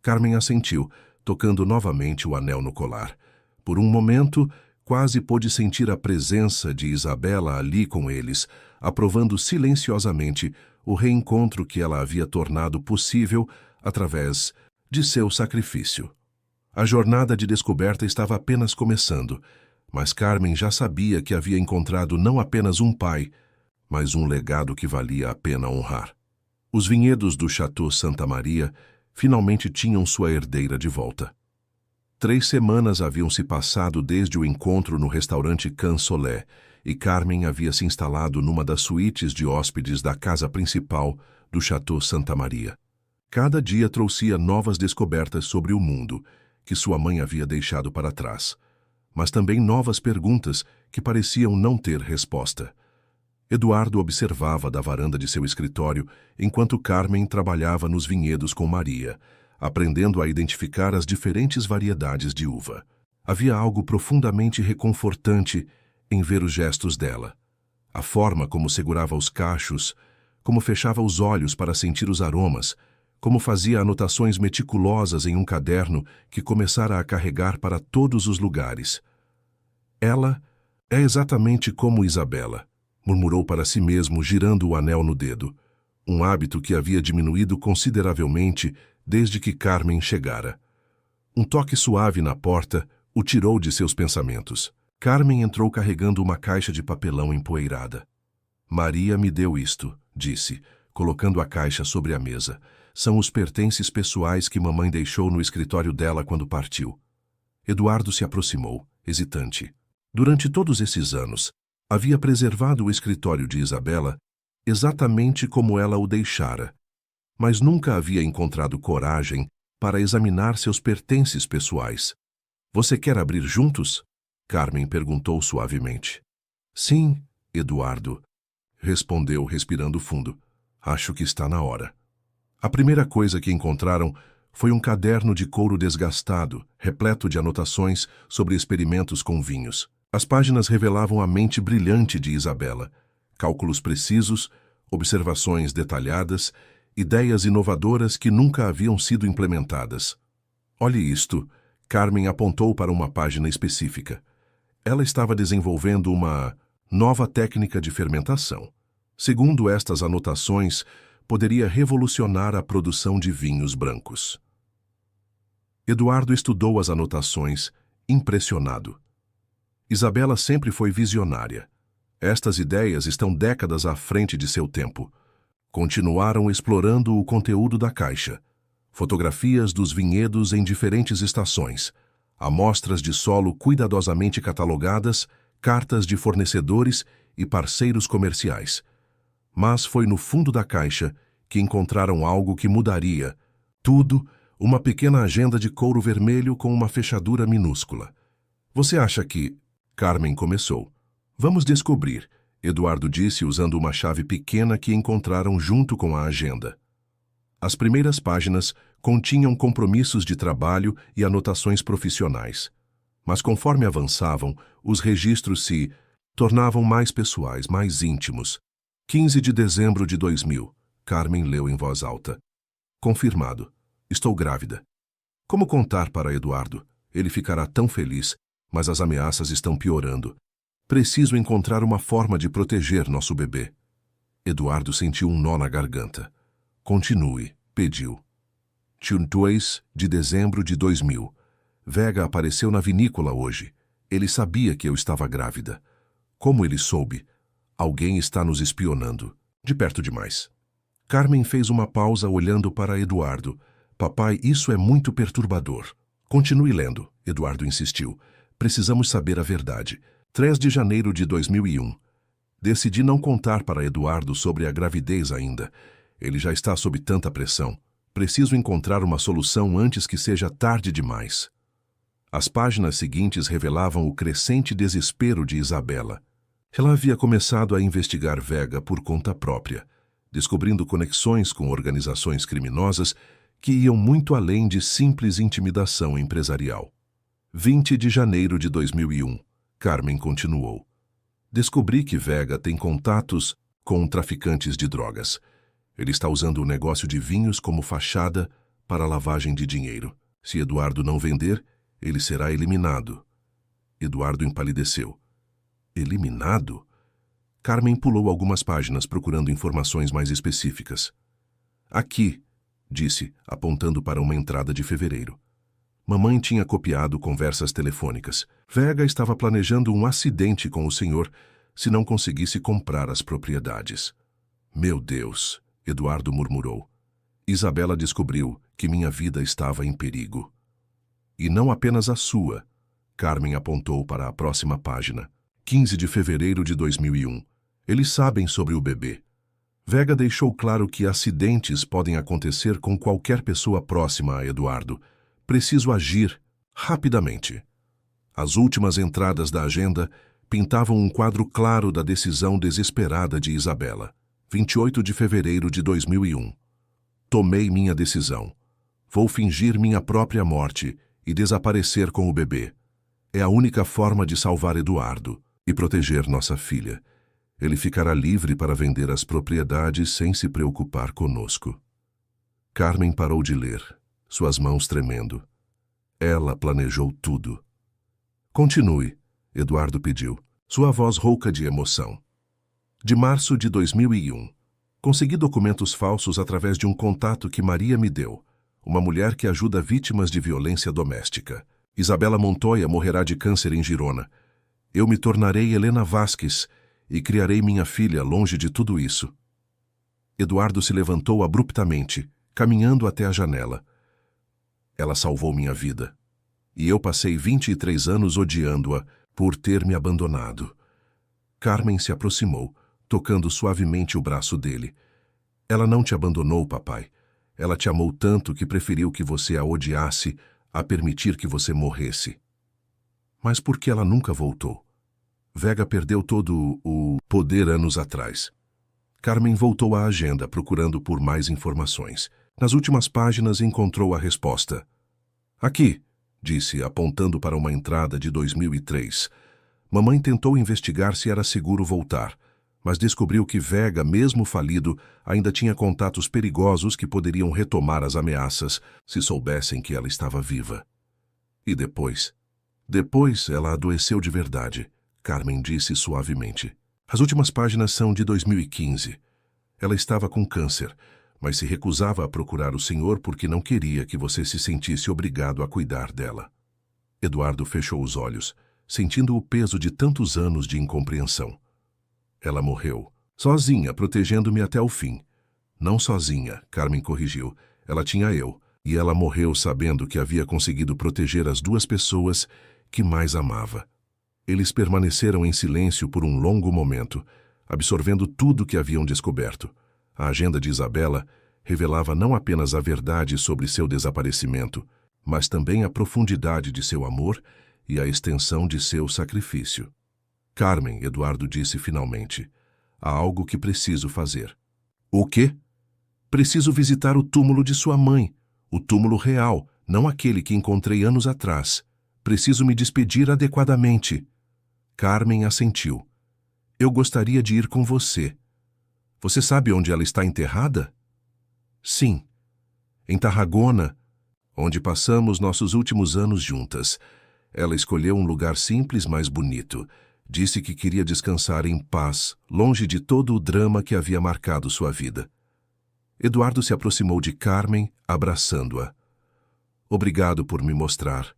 Carmen assentiu, tocando novamente o anel no colar. Por um momento, quase pôde sentir a presença de Isabela ali com eles, aprovando silenciosamente o reencontro que ela havia tornado possível através de seu sacrifício. A jornada de descoberta estava apenas começando, mas Carmen já sabia que havia encontrado não apenas um pai, mas um legado que valia a pena honrar. Os vinhedos do Château Santa Maria finalmente tinham sua herdeira de volta. 3 semanas haviam se passado desde o encontro no restaurante Can Solé, e Carmen havia se instalado numa das suítes de hóspedes da casa principal do Château Santa Maria. Cada dia trouxia novas descobertas sobre o mundo, que sua mãe havia deixado para trás, mas também novas perguntas que pareciam não ter resposta. Eduardo observava da varanda de seu escritório enquanto Carmen trabalhava nos vinhedos com Maria, aprendendo a identificar as diferentes variedades de uva. Havia algo profundamente reconfortante em ver os gestos dela. A forma como segurava os cachos, como fechava os olhos para sentir os aromas, como fazia anotações meticulosas em um caderno que começara a carregar para todos os lugares. Ela é exatamente como Isabela, murmurou para si mesmo, girando o anel no dedo, um hábito que havia diminuído consideravelmente desde que Carmen chegara. Um toque suave na porta o tirou de seus pensamentos. Carmen entrou carregando uma caixa de papelão empoeirada. Maria me deu isto, disse, colocando a caixa sobre a mesa. São os pertences pessoais que mamãe deixou no escritório dela quando partiu. Eduardo se aproximou, hesitante. Durante todos esses anos, havia preservado o escritório de Isabela exatamente como ela o deixara, mas nunca havia encontrado coragem para examinar seus pertences pessoais. Você quer abrir juntos? Carmen perguntou suavemente. Sim, Eduardo, respondeu respirando fundo. Acho que está na hora. A primeira coisa que encontraram foi um caderno de couro desgastado, repleto de anotações sobre experimentos com vinhos. As páginas revelavam a mente brilhante de Isabela, cálculos precisos, observações detalhadas, ideias inovadoras que nunca haviam sido implementadas. Olhe isto, Carmen apontou para uma página específica. Ela estava desenvolvendo uma nova técnica de fermentação. Segundo estas anotações, poderia revolucionar a produção de vinhos brancos. Eduardo estudou as anotações, impressionado. Isabela sempre foi visionária. Estas ideias estão décadas à frente de seu tempo. Continuaram explorando o conteúdo da caixa. Fotografias dos vinhedos em diferentes estações, amostras de solo cuidadosamente catalogadas, cartas de fornecedores e parceiros comerciais. Mas foi no fundo da caixa que encontraram algo que mudaria tudo, uma pequena agenda de couro vermelho com uma fechadura minúscula. Você acha que... Carmen começou. Vamos descobrir, Eduardo disse usando uma chave pequena que encontraram junto com a agenda. As primeiras páginas continham compromissos de trabalho e anotações profissionais. Mas conforme avançavam, os registros se tornavam mais pessoais, mais íntimos. 15 de dezembro de 2000. Carmen leu em voz alta. Confirmado. Estou grávida. Como contar para Eduardo? Ele ficará tão feliz, mas as ameaças estão piorando. Preciso encontrar uma forma de proteger nosso bebê. Eduardo sentiu um nó na garganta. Continue, pediu. 2 de dezembro de 2000. Vega apareceu na vinícola hoje. Ele sabia que eu estava grávida. Como ele soube? Alguém está nos espionando. De perto demais. Carmen fez uma pausa olhando para Eduardo. Papai, isso é muito perturbador. Continue lendo, Eduardo insistiu. Precisamos saber a verdade. 3 de janeiro de 2001. Decidi não contar para Eduardo sobre a gravidez ainda. Ele já está sob tanta pressão. Preciso encontrar uma solução antes que seja tarde demais. As páginas seguintes revelavam o crescente desespero de Isabela. Ela havia começado a investigar Vega por conta própria, descobrindo conexões com organizações criminosas que iam muito além de simples intimidação empresarial. 20 de janeiro de 2001. Carmen continuou. Descobri que Vega tem contatos com traficantes de drogas. Ele está usando o negócio de vinhos como fachada para lavagem de dinheiro. Se Eduardo não vender, ele será eliminado. Eduardo empalideceu. Eliminado? Carmen pulou algumas páginas procurando informações mais específicas. Aqui, disse, apontando para uma entrada de fevereiro. Mamãe tinha copiado conversas telefônicas. Vega estava planejando um acidente com o senhor se não conseguisse comprar as propriedades. Meu Deus, Eduardo murmurou. Isabela descobriu que minha vida estava em perigo. E não apenas a sua. Carmen apontou para a próxima página. 15 de fevereiro de 2001. Eles sabem sobre o bebê. Vega deixou claro que acidentes podem acontecer com qualquer pessoa próxima a Eduardo. Preciso agir rapidamente. As últimas entradas da agenda pintavam um quadro claro da decisão desesperada de Isabela. 28 de fevereiro de 2001. Tomei minha decisão. Vou fingir minha própria morte e desaparecer com o bebê. É a única forma de salvar Eduardo e proteger nossa filha. Ele ficará livre para vender as propriedades sem se preocupar conosco. Carmen parou de ler, suas mãos tremendo. Ela planejou tudo. Continue, Eduardo pediu, sua voz rouca de emoção. De março de 2001. Consegui documentos falsos através de um contato que Maria me deu, uma mulher que ajuda vítimas de violência doméstica. Isabela Montoya morrerá de câncer em Girona. Eu me tornarei Helena Vasques e criarei minha filha longe de tudo isso. Eduardo se levantou abruptamente, caminhando até a janela. Ela salvou minha vida. E eu passei 23 anos odiando-a por ter me abandonado. Carmen se aproximou, tocando suavemente o braço dele. Ela não te abandonou, papai. Ela te amou tanto que preferiu que você a odiasse a permitir que você morresse. Mas por que ela nunca voltou? Vega perdeu todo o poder anos atrás. Carmen voltou à agenda procurando por mais informações. Nas últimas páginas encontrou a resposta. Aqui, disse, apontando para uma entrada de 2003. Mamãe tentou investigar se era seguro voltar, mas descobriu que Vega, mesmo falido, ainda tinha contatos perigosos que poderiam retomar as ameaças se soubessem que ela estava viva. E depois? Depois ela adoeceu de verdade, Carmen disse suavemente. As últimas páginas são de 2015. Ela estava com câncer, mas se recusava a procurar o senhor porque não queria que você se sentisse obrigado a cuidar dela. Eduardo fechou os olhos, sentindo o peso de tantos anos de incompreensão. Ela morreu, sozinha, protegendo-me até o fim. Não sozinha, Carmen corrigiu. Ela tinha eu, e ela morreu sabendo que havia conseguido proteger as duas pessoas que mais amava. Eles permaneceram em silêncio por um longo momento, absorvendo tudo que haviam descoberto. A agenda de Isabela revelava não apenas a verdade sobre seu desaparecimento, mas também a profundidade de seu amor e a extensão de seu sacrifício. Carmen, Eduardo disse finalmente, há algo que preciso fazer. O quê? Preciso visitar o túmulo de sua mãe, o túmulo real, não aquele que encontrei anos atrás. Preciso me despedir adequadamente. Carmen assentiu. Eu gostaria de ir com você. Você sabe onde ela está enterrada? Sim. Em Tarragona, onde passamos nossos últimos anos juntas. Ela escolheu um lugar simples, mas bonito. Disse que queria descansar em paz, longe de todo o drama que havia marcado sua vida. Eduardo se aproximou de Carmen, abraçando-a. Obrigado por me mostrar.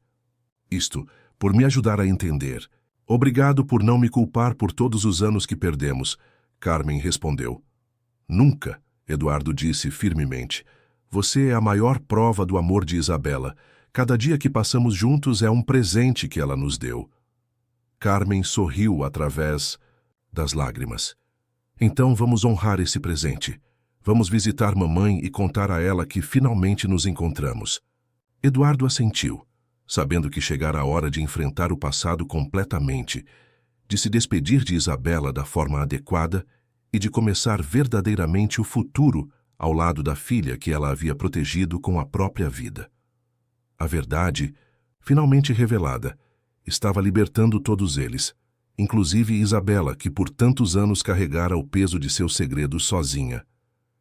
Isto, por me ajudar a entender. Obrigado por não me culpar por todos os anos que perdemos, Carmen respondeu. Nunca, Eduardo disse firmemente. Você é a maior prova do amor de Isabela. Cada dia que passamos juntos é um presente que ela nos deu. Carmen sorriu através das lágrimas. Então vamos honrar esse presente. Vamos visitar mamãe e contar a ela que finalmente nos encontramos. Eduardo assentiu, sabendo que chegara a hora de enfrentar o passado completamente, de se despedir de Isabela da forma adequada e de começar verdadeiramente o futuro ao lado da filha que ela havia protegido com a própria vida. A verdade, finalmente revelada, estava libertando todos eles, inclusive Isabela, que por tantos anos carregara o peso de seus segredos sozinha.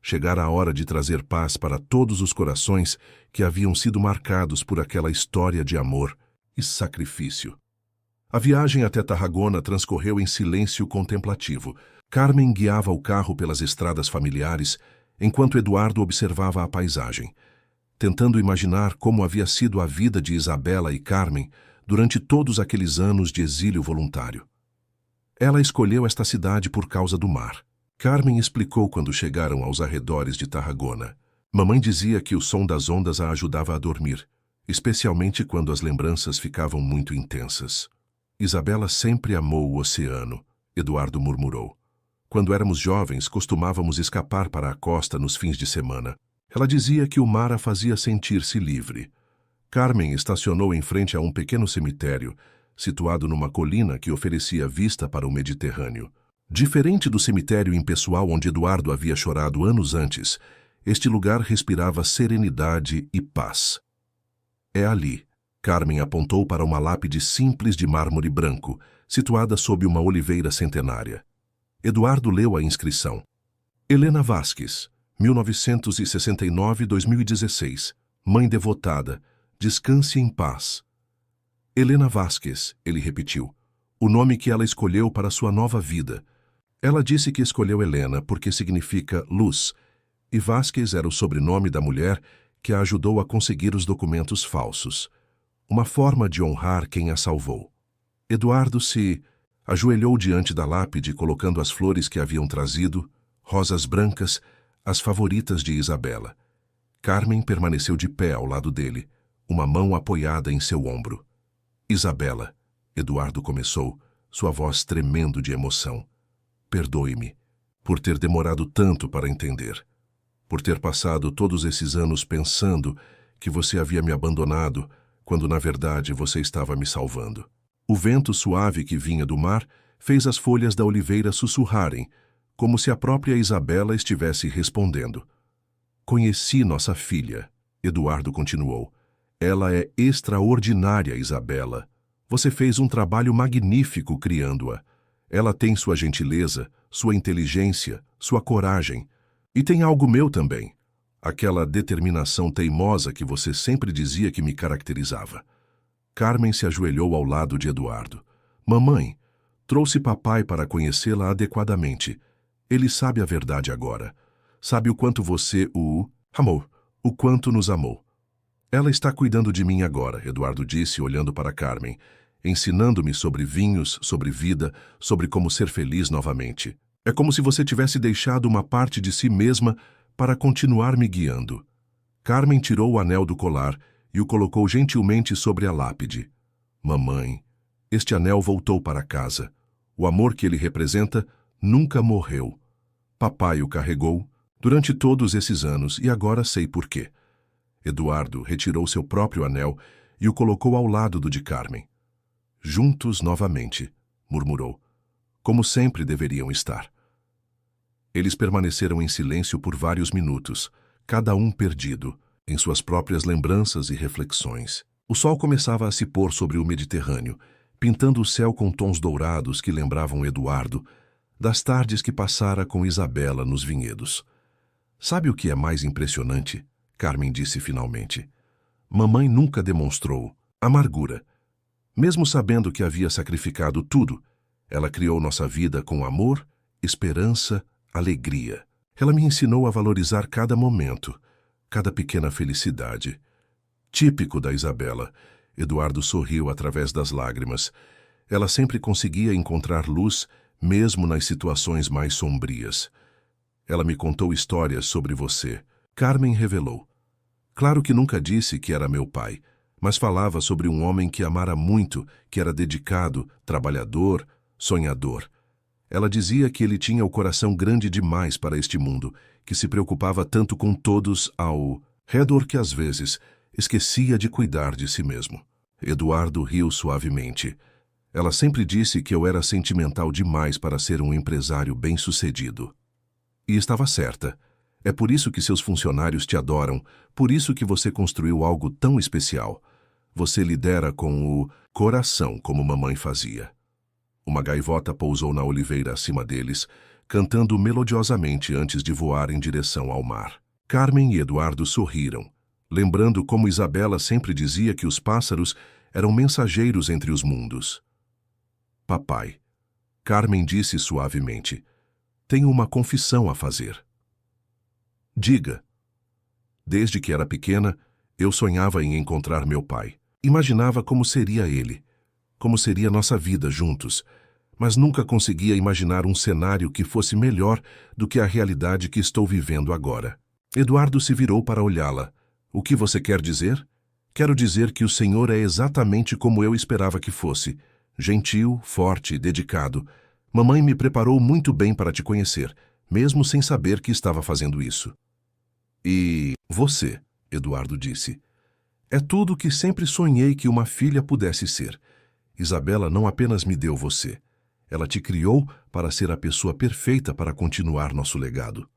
Chegara a hora de trazer paz para todos os corações que haviam sido marcados por aquela história de amor e sacrifício. A viagem até Tarragona transcorreu em silêncio contemplativo. Carmen guiava o carro pelas estradas familiares, enquanto Eduardo observava a paisagem, tentando imaginar como havia sido a vida de Isabela e Carmen durante todos aqueles anos de exílio voluntário. Ela escolheu esta cidade por causa do mar. Carmen explicou quando chegaram aos arredores de Tarragona. Mamãe dizia que o som das ondas a ajudava a dormir, especialmente quando as lembranças ficavam muito intensas. Isabela sempre amou o oceano, Eduardo murmurou. Quando éramos jovens, costumávamos escapar para a costa nos fins de semana. Ela dizia que o mar a fazia sentir-se livre. Carmen estacionou em frente a um pequeno cemitério, situado numa colina que oferecia vista para o Mediterrâneo. Diferente do cemitério impessoal onde Eduardo havia chorado anos antes, este lugar respirava serenidade e paz. É ali. Carmen apontou para uma lápide simples de mármore branco, situada sob uma oliveira centenária. Eduardo leu a inscrição. Helena Vasques, 1969-2016. Mãe devotada, descanse em paz. Helena Vasques, ele repetiu, o nome que ela escolheu para sua nova vida. Ela disse que escolheu Helena porque significa luz, e Vasques era o sobrenome da mulher que a ajudou a conseguir os documentos falsos. Uma forma de honrar quem a salvou. Eduardo se ajoelhou diante da lápide, colocando as flores que haviam trazido, rosas brancas, as favoritas de Isabela. Carmen permaneceu de pé ao lado dele, uma mão apoiada em seu ombro. Isabela, Eduardo começou, sua voz tremendo de emoção. Perdoe-me por ter demorado tanto para entender, por ter passado todos esses anos pensando que você havia me abandonado, quando na verdade você estava me salvando. O vento suave que vinha do mar fez as folhas da oliveira sussurrarem, como se a própria Isabela estivesse respondendo. Conheci nossa filha, Eduardo continuou. Ela é extraordinária, Isabela. Você fez um trabalho magnífico criando-a. Ela tem sua gentileza, sua inteligência, sua coragem. E tem algo meu também. Aquela determinação teimosa que você sempre dizia que me caracterizava. Carmen se ajoelhou ao lado de Eduardo. Mamãe, trouxe papai para conhecê-la adequadamente. Ele sabe a verdade agora. Sabe o quanto você o amou, o quanto nos amou. Ela está cuidando de mim agora, Eduardo disse, olhando para Carmen, ensinando-me sobre vinhos, sobre vida, sobre como ser feliz novamente. É como se você tivesse deixado uma parte de si mesma para continuar me guiando. Carmen tirou o anel do colar e o colocou gentilmente sobre a lápide. Mamãe, este anel voltou para casa. O amor que ele representa nunca morreu. Papai o carregou durante todos esses anos e agora sei por quê. Eduardo retirou seu próprio anel e o colocou ao lado do de Carmen. Juntos novamente, murmurou, como sempre deveriam estar. Eles permaneceram em silêncio por vários minutos, cada um perdido em suas próprias lembranças e reflexões. O sol começava a se pôr sobre o Mediterrâneo, pintando o céu com tons dourados que lembravam Eduardo das tardes que passara com Isabela nos vinhedos. Sabe o que é mais impressionante? Carmen disse finalmente. Mamãe nunca demonstrou amargura. Mesmo sabendo que havia sacrificado tudo, ela criou nossa vida com amor, esperança, alegria. Ela me ensinou a valorizar cada momento, cada pequena felicidade. Típico da Isabela, Eduardo sorriu através das lágrimas. Ela sempre conseguia encontrar luz, mesmo nas situações mais sombrias. Ela me contou histórias sobre você. Carmen revelou. Claro que nunca disse que era meu pai, mas falava sobre um homem que amara muito, que era dedicado, trabalhador, sonhador. Ela dizia que ele tinha o coração grande demais para este mundo, que se preocupava tanto com todos ao redor que às vezes esquecia de cuidar de si mesmo. Eduardo riu suavemente. Ela sempre disse que eu era sentimental demais para ser um empresário bem-sucedido. E estava certa. É por isso que seus funcionários te adoram, por isso que você construiu algo tão especial. Você lidera com o coração, como mamãe fazia. Uma gaivota pousou na oliveira acima deles, cantando melodiosamente antes de voar em direção ao mar. Carmen e Eduardo sorriram, lembrando como Isabela sempre dizia que os pássaros eram mensageiros entre os mundos. Papai, Carmen disse suavemente, tenho uma confissão a fazer. Diga. Desde que era pequena, eu sonhava em encontrar meu pai. Imaginava como seria ele, como seria nossa vida juntos, mas nunca conseguia imaginar um cenário que fosse melhor do que a realidade que estou vivendo agora. Eduardo se virou para olhá-la. O que você quer dizer? Quero dizer que o senhor é exatamente como eu esperava que fosse. Gentil, forte, dedicado. Mamãe me preparou muito bem para te conhecer, mesmo sem saber que estava fazendo isso. E você, Eduardo disse, é tudo o que sempre sonhei que uma filha pudesse ser. Isabela não apenas me deu você. Ela te criou para ser a pessoa perfeita para continuar nosso legado.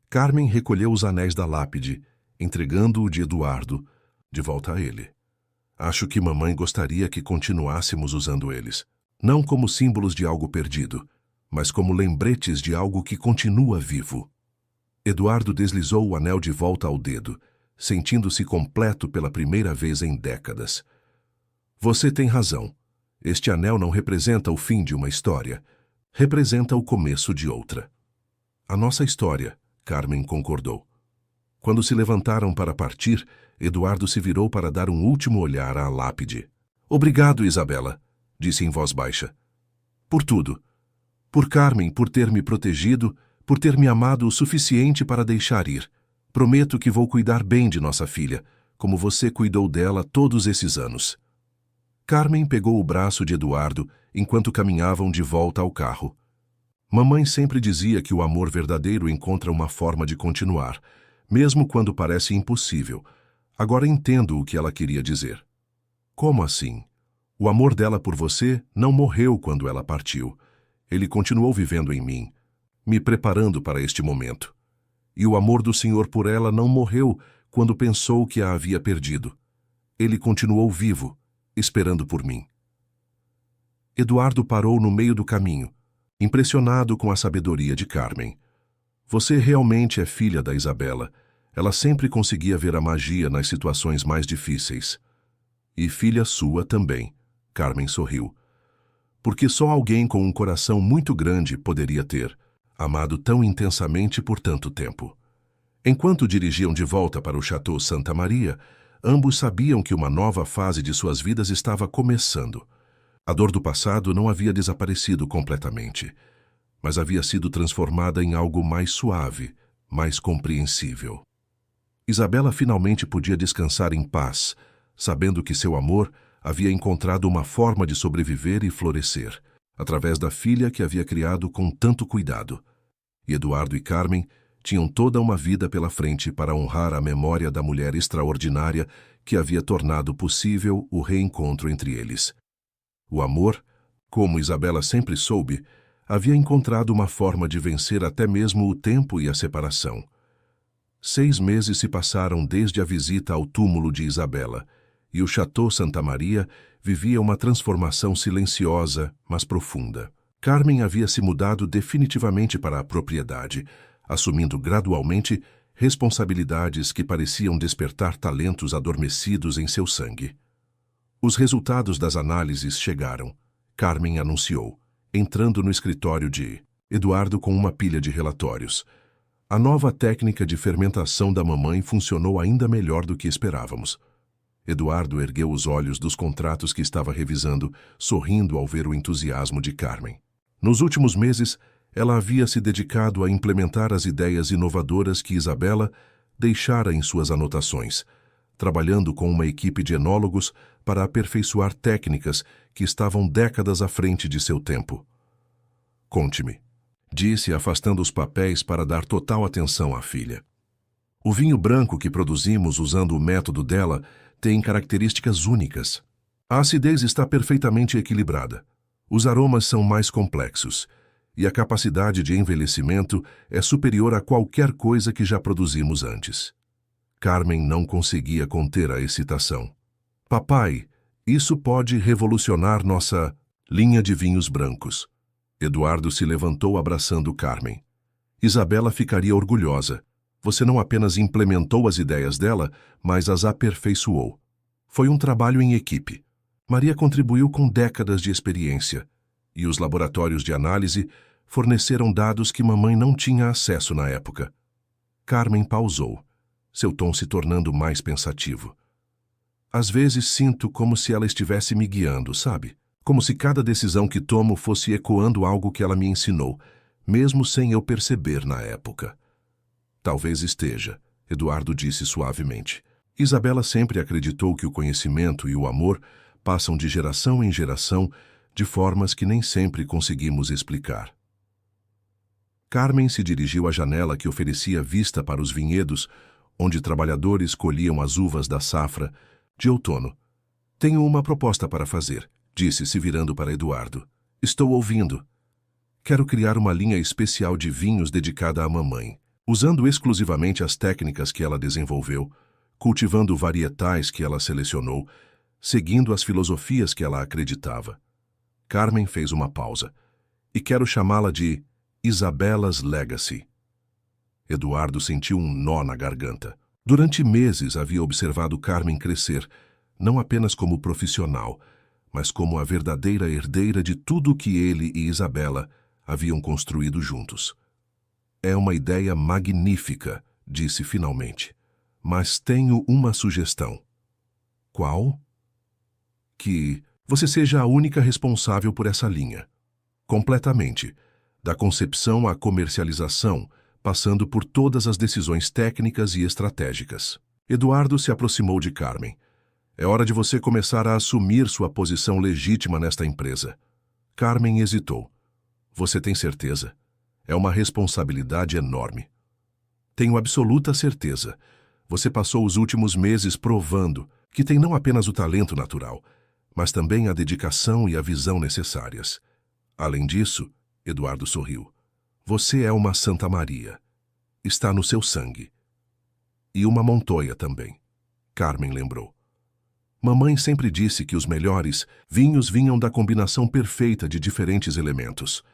Carmen recolheu os anéis da lápide, entregando-o de Eduardo, de volta a ele. Acho que mamãe gostaria que continuássemos usando eles, não como símbolos de algo perdido, mas como lembretes de algo que continua vivo. Eduardo deslizou o anel de volta ao dedo, sentindo-se completo pela primeira vez em décadas. Você tem razão. Este anel não representa o fim de uma história. Representa o começo de outra. A nossa história, Carmen concordou. Quando se levantaram para partir, Eduardo se virou para dar um último olhar à lápide. Obrigado, Isabela, disse em voz baixa. Por tudo. Por Carmen, por ter me protegido, por ter me amado o suficiente para deixar ir. Prometo que vou cuidar bem de nossa filha, como você cuidou dela todos esses anos. Carmen pegou o braço de Eduardo enquanto caminhavam de volta ao carro. Mamãe sempre dizia que o amor verdadeiro encontra uma forma de continuar, mesmo quando parece impossível. Agora entendo o que ela queria dizer. Como assim? O amor dela por você não morreu quando ela partiu. Ele continuou vivendo em mim, me preparando para este momento. E o amor do Senhor por ela não morreu quando pensou que a havia perdido. Ele continuou vivo, esperando por mim. Eduardo parou no meio do caminho, impressionado com a sabedoria de Carmen. Você realmente é filha da Isabela. Ela sempre conseguia ver a magia nas situações mais difíceis. E filha sua também, Carmen sorriu. Porque só alguém com um coração muito grande poderia ter amado tão intensamente por tanto tempo. Enquanto dirigiam de volta para o Chateau Santa Maria, ambos sabiam que uma nova fase de suas vidas estava começando. A dor do passado não havia desaparecido completamente, mas havia sido transformada em algo mais suave, mais compreensível. Isabela finalmente podia descansar em paz, sabendo que seu amor havia encontrado uma forma de sobreviver e florescer, através da filha que havia criado com tanto cuidado. E Eduardo e Carmen tinham toda uma vida pela frente para honrar a memória da mulher extraordinária que havia tornado possível o reencontro entre eles. O amor, como Isabela sempre soube, havia encontrado uma forma de vencer até mesmo o tempo e a separação. 6 meses se passaram desde a visita ao túmulo de Isabela, e o Chateau Santa Maria vivia uma transformação silenciosa, mas profunda. Carmen havia se mudado definitivamente para a propriedade, assumindo gradualmente responsabilidades que pareciam despertar talentos adormecidos em seu sangue. Os resultados das análises chegaram. Carmen anunciou, entrando no escritório de Eduardo com uma pilha de relatórios. A nova técnica de fermentação da mamãe funcionou ainda melhor do que esperávamos. Eduardo ergueu os olhos dos contratos que estava revisando, sorrindo ao ver o entusiasmo de Carmen. Nos últimos meses, ela havia se dedicado a implementar as ideias inovadoras que Isabela deixara em suas anotações, trabalhando com uma equipe de enólogos para aperfeiçoar técnicas que estavam décadas à frente de seu tempo. Conte-me, disse, afastando os papéis para dar total atenção à filha. O vinho branco que produzimos usando o método dela tem características únicas. A acidez está perfeitamente equilibrada. Os aromas são mais complexos e a capacidade de envelhecimento é superior a qualquer coisa que já produzimos antes. Carmen não conseguia conter a excitação. Papai, isso pode revolucionar nossa linha de vinhos brancos. Eduardo se levantou abraçando Carmen. Isabela ficaria orgulhosa. Você não apenas implementou as ideias dela, mas as aperfeiçoou. Foi um trabalho em equipe. Maria contribuiu com décadas de experiência, e os laboratórios de análise forneceram dados que mamãe não tinha acesso na época. Carmen pausou, seu tom se tornando mais pensativo. Às vezes sinto como se ela estivesse me guiando, sabe? Como se cada decisão que tomo fosse ecoando algo que ela me ensinou, mesmo sem eu perceber na época. Talvez esteja, Eduardo disse suavemente. Isabela sempre acreditou que o conhecimento e o amor passam de geração em geração de formas que nem sempre conseguimos explicar. Carmen se dirigiu à janela que oferecia vista para os vinhedos, onde trabalhadores colhiam as uvas da safra de outono. Tenho uma proposta para fazer, disse, se virando para Eduardo. Estou ouvindo. Quero criar uma linha especial de vinhos dedicada à mamãe, usando exclusivamente as técnicas que ela desenvolveu, cultivando varietais que ela selecionou, seguindo as filosofias que ela acreditava. Carmen fez uma pausa. E quero chamá-la de Isabela's Legacy. Eduardo sentiu um nó na garganta. Durante meses havia observado Carmen crescer, não apenas como profissional, mas como a verdadeira herdeira de tudo que ele e Isabela haviam construído juntos. É uma ideia magnífica, disse finalmente. Mas tenho uma sugestão. Qual? Que você seja a única responsável por essa linha. Completamente. Da concepção à comercialização, passando por todas as decisões técnicas e estratégicas. Eduardo se aproximou de Carmen. É hora de você começar a assumir sua posição legítima nesta empresa. Carmen hesitou. Você tem certeza? É uma responsabilidade enorme. Tenho absoluta certeza. Você passou os últimos meses provando que tem não apenas o talento natural, mas também a dedicação e a visão necessárias. Além disso, Eduardo sorriu. Você é uma Santa Maria. Está no seu sangue. E uma Montoya também. Carmen lembrou. Mamãe sempre disse que os melhores vinhos vinham da combinação perfeita de diferentes elementos.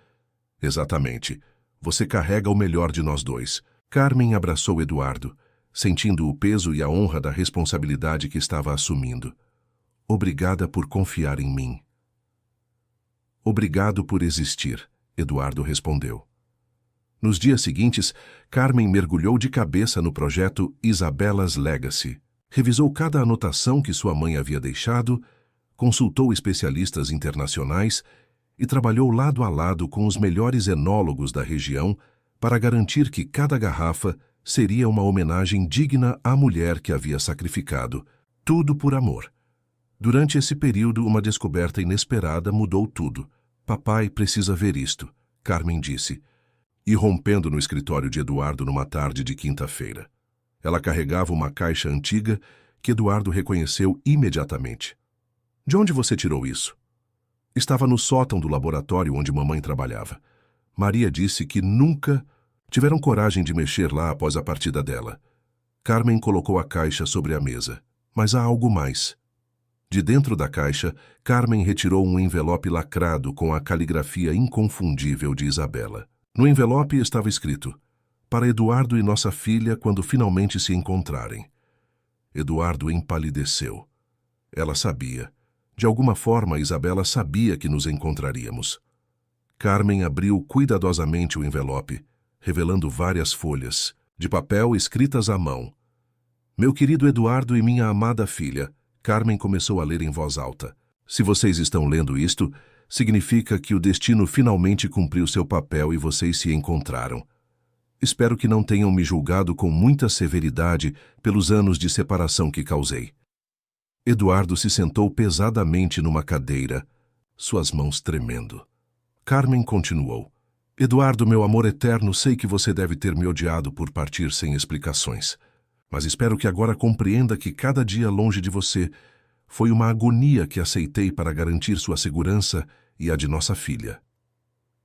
Exatamente. Você carrega o melhor de nós dois. Carmen abraçou Eduardo, sentindo o peso e a honra da responsabilidade que estava assumindo. Obrigada por confiar em mim. Obrigado por existir, Eduardo respondeu. Nos dias seguintes, Carmen mergulhou de cabeça no projeto Isabela's Legacy. Revisou cada anotação que sua mãe havia deixado, consultou especialistas internacionais e trabalhou lado a lado com os melhores enólogos da região para garantir que cada garrafa seria uma homenagem digna à mulher que havia sacrificado, tudo por amor. Durante esse período, uma descoberta inesperada mudou tudo. Papai precisa ver isto, Carmen disse, irrompendo no escritório de Eduardo numa tarde de quinta-feira. Ela carregava uma caixa antiga que Eduardo reconheceu imediatamente. De onde você tirou isso? Estava no sótão do laboratório onde mamãe trabalhava. Maria disse que nunca tiveram coragem de mexer lá após a partida dela. Carmen colocou a caixa sobre a mesa. Mas há algo mais. De dentro da caixa, Carmen retirou um envelope lacrado com a caligrafia inconfundível de Isabela. No envelope estava escrito: para Eduardo e nossa filha quando finalmente se encontrarem. Eduardo empalideceu. Ela sabia. De alguma forma, Isabela sabia que nos encontraríamos. Carmen abriu cuidadosamente o envelope, revelando várias folhas, de papel escritas à mão. Meu querido Eduardo e minha amada filha, Carmen começou a ler em voz alta. Se vocês estão lendo isto, significa que o destino finalmente cumpriu seu papel e vocês se encontraram. Espero que não tenham me julgado com muita severidade pelos anos de separação que causei. Eduardo se sentou pesadamente numa cadeira, suas mãos tremendo. Carmen continuou. Eduardo, meu amor eterno, sei que você deve ter me odiado por partir sem explicações. Mas espero que agora compreenda que cada dia longe de você foi uma agonia que aceitei para garantir sua segurança e a de nossa filha.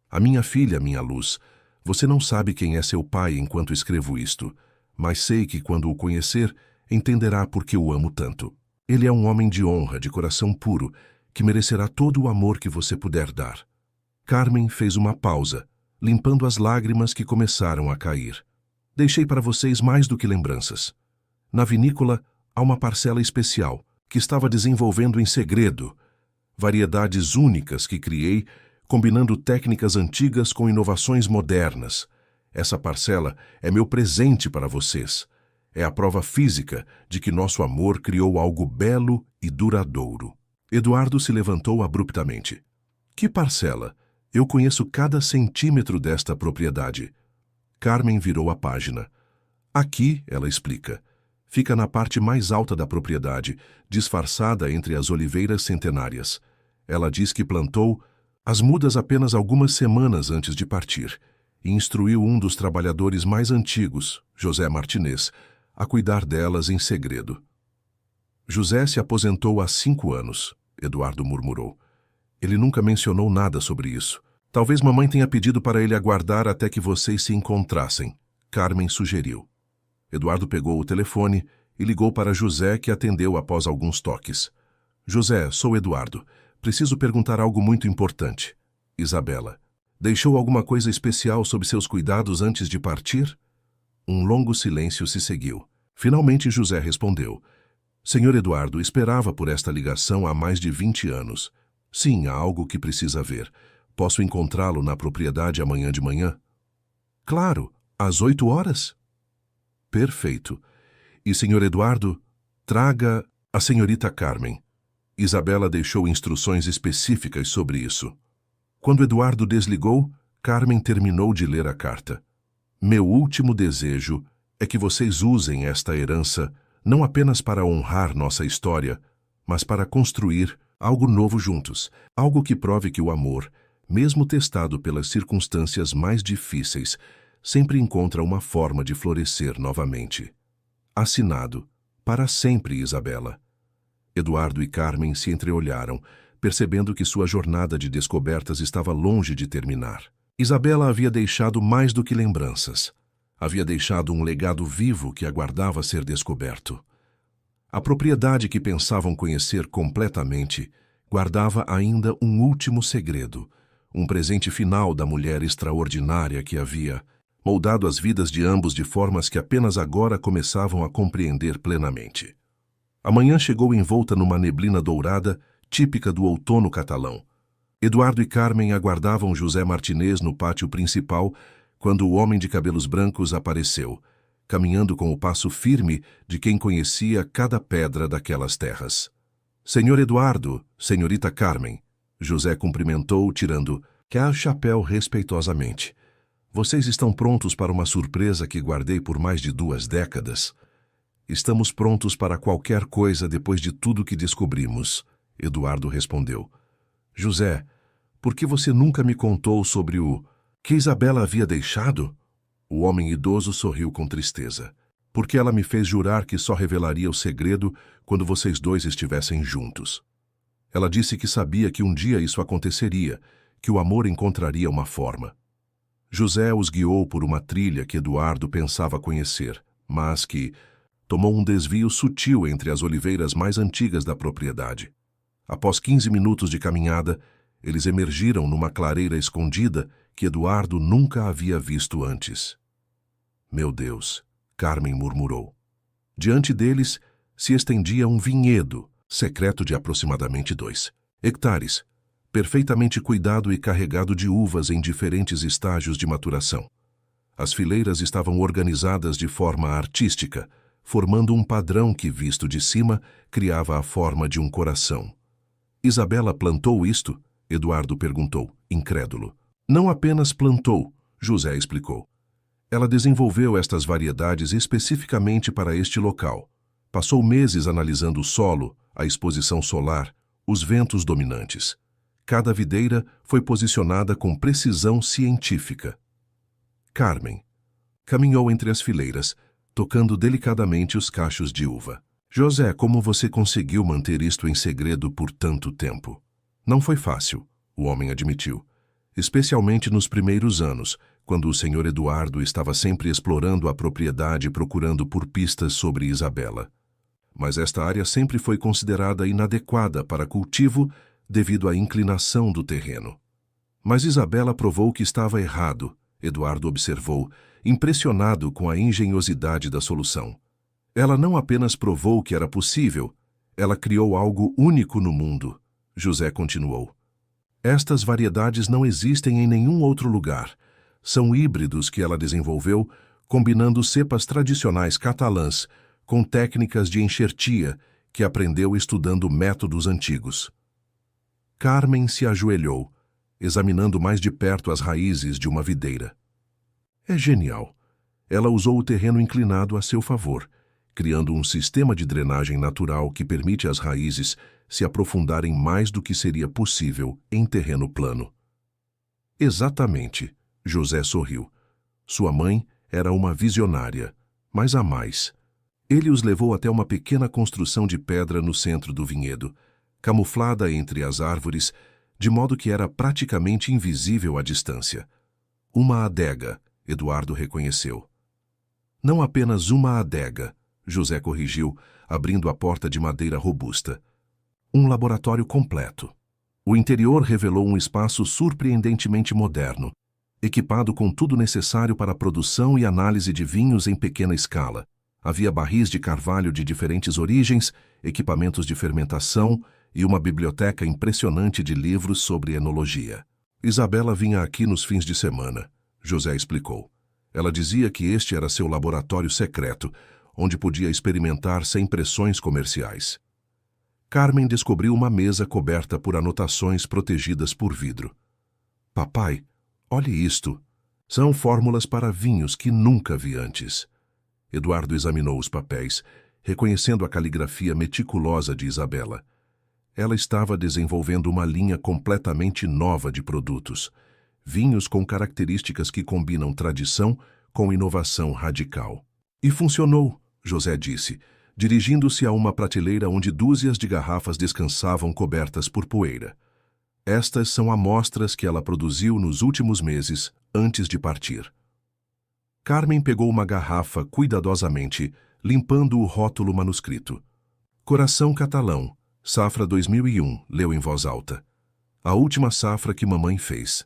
A minha filha, minha luz, você não sabe quem é seu pai enquanto escrevo isto, mas sei que quando o conhecer, entenderá por que o amo tanto. Ele é um homem de honra, de coração puro, que merecerá todo o amor que você puder dar. Carmen fez uma pausa, limpando as lágrimas que começaram a cair. Deixei para vocês mais do que lembranças. Na vinícola, há uma parcela especial, que estava desenvolvendo em segredo. Variedades únicas que criei, combinando técnicas antigas com inovações modernas. Essa parcela é meu presente para vocês. É a prova física de que nosso amor criou algo belo e duradouro. Eduardo se levantou abruptamente. Que parcela? Eu conheço cada centímetro desta propriedade. Carmen virou a página. Aqui, ela explica, fica na parte mais alta da propriedade, disfarçada entre as oliveiras centenárias. Ela diz que plantou as mudas apenas algumas semanas antes de partir e instruiu um dos trabalhadores mais antigos, José Martinez, a cuidar delas em segredo. José se aposentou há 5 anos, Eduardo murmurou. Ele nunca mencionou nada sobre isso. Talvez mamãe tenha pedido para ele aguardar até que vocês se encontrassem, Carmen sugeriu. Eduardo pegou o telefone e ligou para José, que atendeu após alguns toques. José, sou Eduardo. Preciso perguntar algo muito importante. Isabela, deixou alguma coisa especial sob seus cuidados antes de partir? Um longo silêncio se seguiu. Finalmente José respondeu. Senhor Eduardo, esperava por esta ligação há mais de 20 anos. Sim, há algo que precisa ver. Posso encontrá-lo na propriedade amanhã de manhã? Claro, às 8 horas? Perfeito. E, senhor Eduardo, traga a senhorita Carmen. Isabela deixou instruções específicas sobre isso. Quando Eduardo desligou, Carmen terminou de ler a carta. Meu último desejo é que vocês usem esta herança não apenas para honrar nossa história, mas para construir algo novo juntos, algo que prove que o amor, mesmo testado pelas circunstâncias mais difíceis, sempre encontra uma forma de florescer novamente. Assinado, para sempre, Isabela. Eduardo e Carmen se entreolharam, percebendo que sua jornada de descobertas estava longe de terminar. Isabela havia deixado mais do que lembranças. Havia deixado um legado vivo que aguardava ser descoberto. A propriedade que pensavam conhecer completamente guardava ainda um último segredo, um presente final da mulher extraordinária que havia moldado as vidas de ambos de formas que apenas agora começavam a compreender plenamente. A manhã chegou envolta numa neblina dourada, típica do outono catalão. Eduardo e Carmen aguardavam José Martinez no pátio principal quando o homem de cabelos brancos apareceu, caminhando com o passo firme de quem conhecia cada pedra daquelas terras. Senhor Eduardo, senhorita Carmen, José cumprimentou, tirando o chapéu respeitosamente. Vocês estão prontos para uma surpresa que guardei por mais de 2 décadas? Estamos prontos para qualquer coisa depois de tudo que descobrimos, Eduardo respondeu. José, por que você nunca me contou sobre o que Isabela havia deixado? O homem idoso sorriu com tristeza. Porque ela me fez jurar que só revelaria o segredo quando vocês dois estivessem juntos. Ela disse que sabia que um dia isso aconteceria, que o amor encontraria uma forma. José os guiou por uma trilha que Eduardo pensava conhecer, mas que tomou um desvio sutil entre as oliveiras mais antigas da propriedade. Após 15 minutos de caminhada, eles emergiram numa clareira escondida que Eduardo nunca havia visto antes. Meu Deus, Carmen murmurou. Diante deles se estendia um vinhedo, secreto de aproximadamente 2 hectares, perfeitamente cuidado e carregado de uvas em diferentes estágios de maturação. As fileiras estavam organizadas de forma artística, formando um padrão que, visto de cima, criava a forma de um coração. Isabela plantou isto? Eduardo perguntou, incrédulo. Não apenas plantou, José explicou. Ela desenvolveu estas variedades especificamente para este local. Passou meses analisando o solo, a exposição solar, os ventos dominantes. Cada videira foi posicionada com precisão científica. Carmen caminhou entre as fileiras, tocando delicadamente os cachos de uva. José, como você conseguiu manter isto em segredo por tanto tempo? Não foi fácil, o homem admitiu. Especialmente nos primeiros anos, quando o senhor Eduardo estava sempre explorando a propriedade procurando por pistas sobre Isabela. Mas esta área sempre foi considerada inadequada para cultivo devido à inclinação do terreno. Mas Isabela provou que estava errado, Eduardo observou, impressionado com a engenhosidade da solução. Ela não apenas provou que era possível, ela criou algo único no mundo, José continuou. Estas variedades não existem em nenhum outro lugar. São híbridos que ela desenvolveu, combinando cepas tradicionais catalãs com técnicas de enxertia que aprendeu estudando métodos antigos. Carmen se ajoelhou, examinando mais de perto as raízes de uma videira. É genial. Ela usou o terreno inclinado a seu favor, criando um sistema de drenagem natural que permite às raízes se aprofundarem mais do que seria possível em terreno plano. Exatamente, José sorriu. Sua mãe era uma visionária, mas há mais. Ele os levou até uma pequena construção de pedra no centro do vinhedo, camuflada entre as árvores, de modo que era praticamente invisível à distância. Uma adega, Eduardo reconheceu. Não apenas uma adega, José corrigiu, abrindo a porta de madeira robusta. Um laboratório completo. O interior revelou um espaço surpreendentemente moderno, equipado com tudo necessário para a produção e análise de vinhos em pequena escala. Havia barris de carvalho de diferentes origens, equipamentos de fermentação e uma biblioteca impressionante de livros sobre enologia. Isabela vinha aqui nos fins de semana, José explicou. Ela dizia que este era seu laboratório secreto, onde podia experimentar sem pressões comerciais. Carmen descobriu uma mesa coberta por anotações protegidas por vidro. Papai, olhe isto. São fórmulas para vinhos que nunca vi antes. Eduardo examinou os papéis, reconhecendo a caligrafia meticulosa de Isabela. Ela estava desenvolvendo uma linha completamente nova de produtos. Vinhos com características que combinam tradição com inovação radical. E funcionou, José disse, dirigindo-se a uma prateleira onde dúzias de garrafas descansavam cobertas por poeira. Estas são amostras que ela produziu nos últimos meses, antes de partir. Carmen pegou uma garrafa cuidadosamente, limpando o rótulo manuscrito. Coração Catalão, safra 2001, leu em voz alta. A última safra que mamãe fez.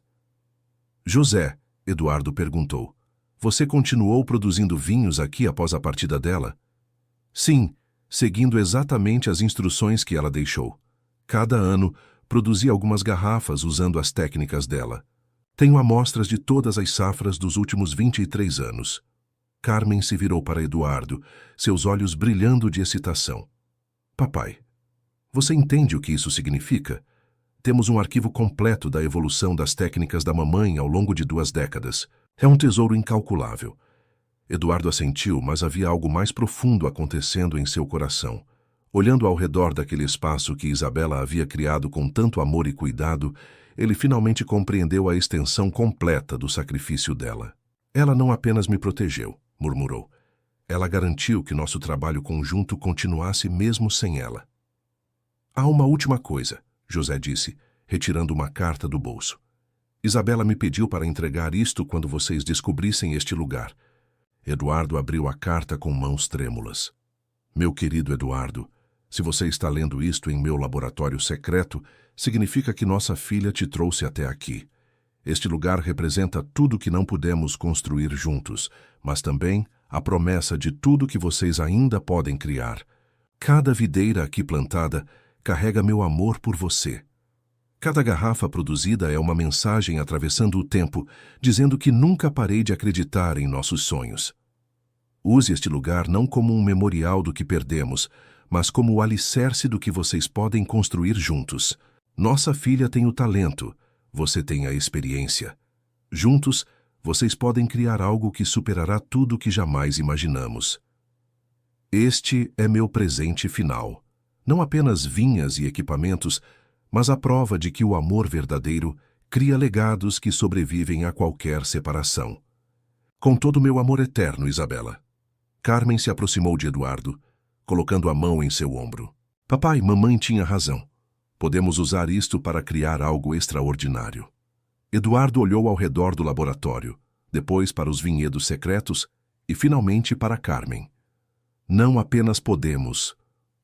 José, Eduardo perguntou, você continuou produzindo vinhos aqui após a partida dela? Sim, seguindo exatamente as instruções que ela deixou. Cada ano, produzi algumas garrafas usando as técnicas dela. Tenho amostras de todas as safras dos últimos 23 anos. Carmen se virou para Eduardo, seus olhos brilhando de excitação. Papai, você entende o que isso significa? Temos um arquivo completo da evolução das técnicas da mamãe ao longo de 2 décadas. É um tesouro incalculável. Eduardo assentiu, mas havia algo mais profundo acontecendo em seu coração. Olhando ao redor daquele espaço que Isabela havia criado com tanto amor e cuidado, ele finalmente compreendeu a extensão completa do sacrifício dela. Ela não apenas me protegeu, murmurou. Ela garantiu que nosso trabalho conjunto continuasse mesmo sem ela. Há uma última coisa, José disse, retirando uma carta do bolso. Isabela me pediu para entregar isto quando vocês descobrissem este lugar. Eduardo abriu a carta com mãos trêmulas. Meu querido Eduardo, se você está lendo isto em meu laboratório secreto, significa que nossa filha te trouxe até aqui. Este lugar representa tudo que não pudemos construir juntos, mas também a promessa de tudo que vocês ainda podem criar. Cada videira aqui plantada carrega meu amor por você. Cada garrafa produzida é uma mensagem atravessando o tempo, dizendo que nunca parei de acreditar em nossos sonhos. Use este lugar não como um memorial do que perdemos, mas como o alicerce do que vocês podem construir juntos. Nossa filha tem o talento, você tem a experiência. Juntos, vocês podem criar algo que superará tudo o que jamais imaginamos. Este é meu presente final. Não apenas vinhas e equipamentos, mas a prova de que o amor verdadeiro cria legados que sobrevivem a qualquer separação. Com todo o meu amor eterno, Isabela. Carmen se aproximou de Eduardo, colocando a mão em seu ombro. Papai, mamãe tinha razão. Podemos usar isto para criar algo extraordinário. Eduardo olhou ao redor do laboratório, depois para os vinhedos secretos e finalmente para Carmen. Não apenas podemos,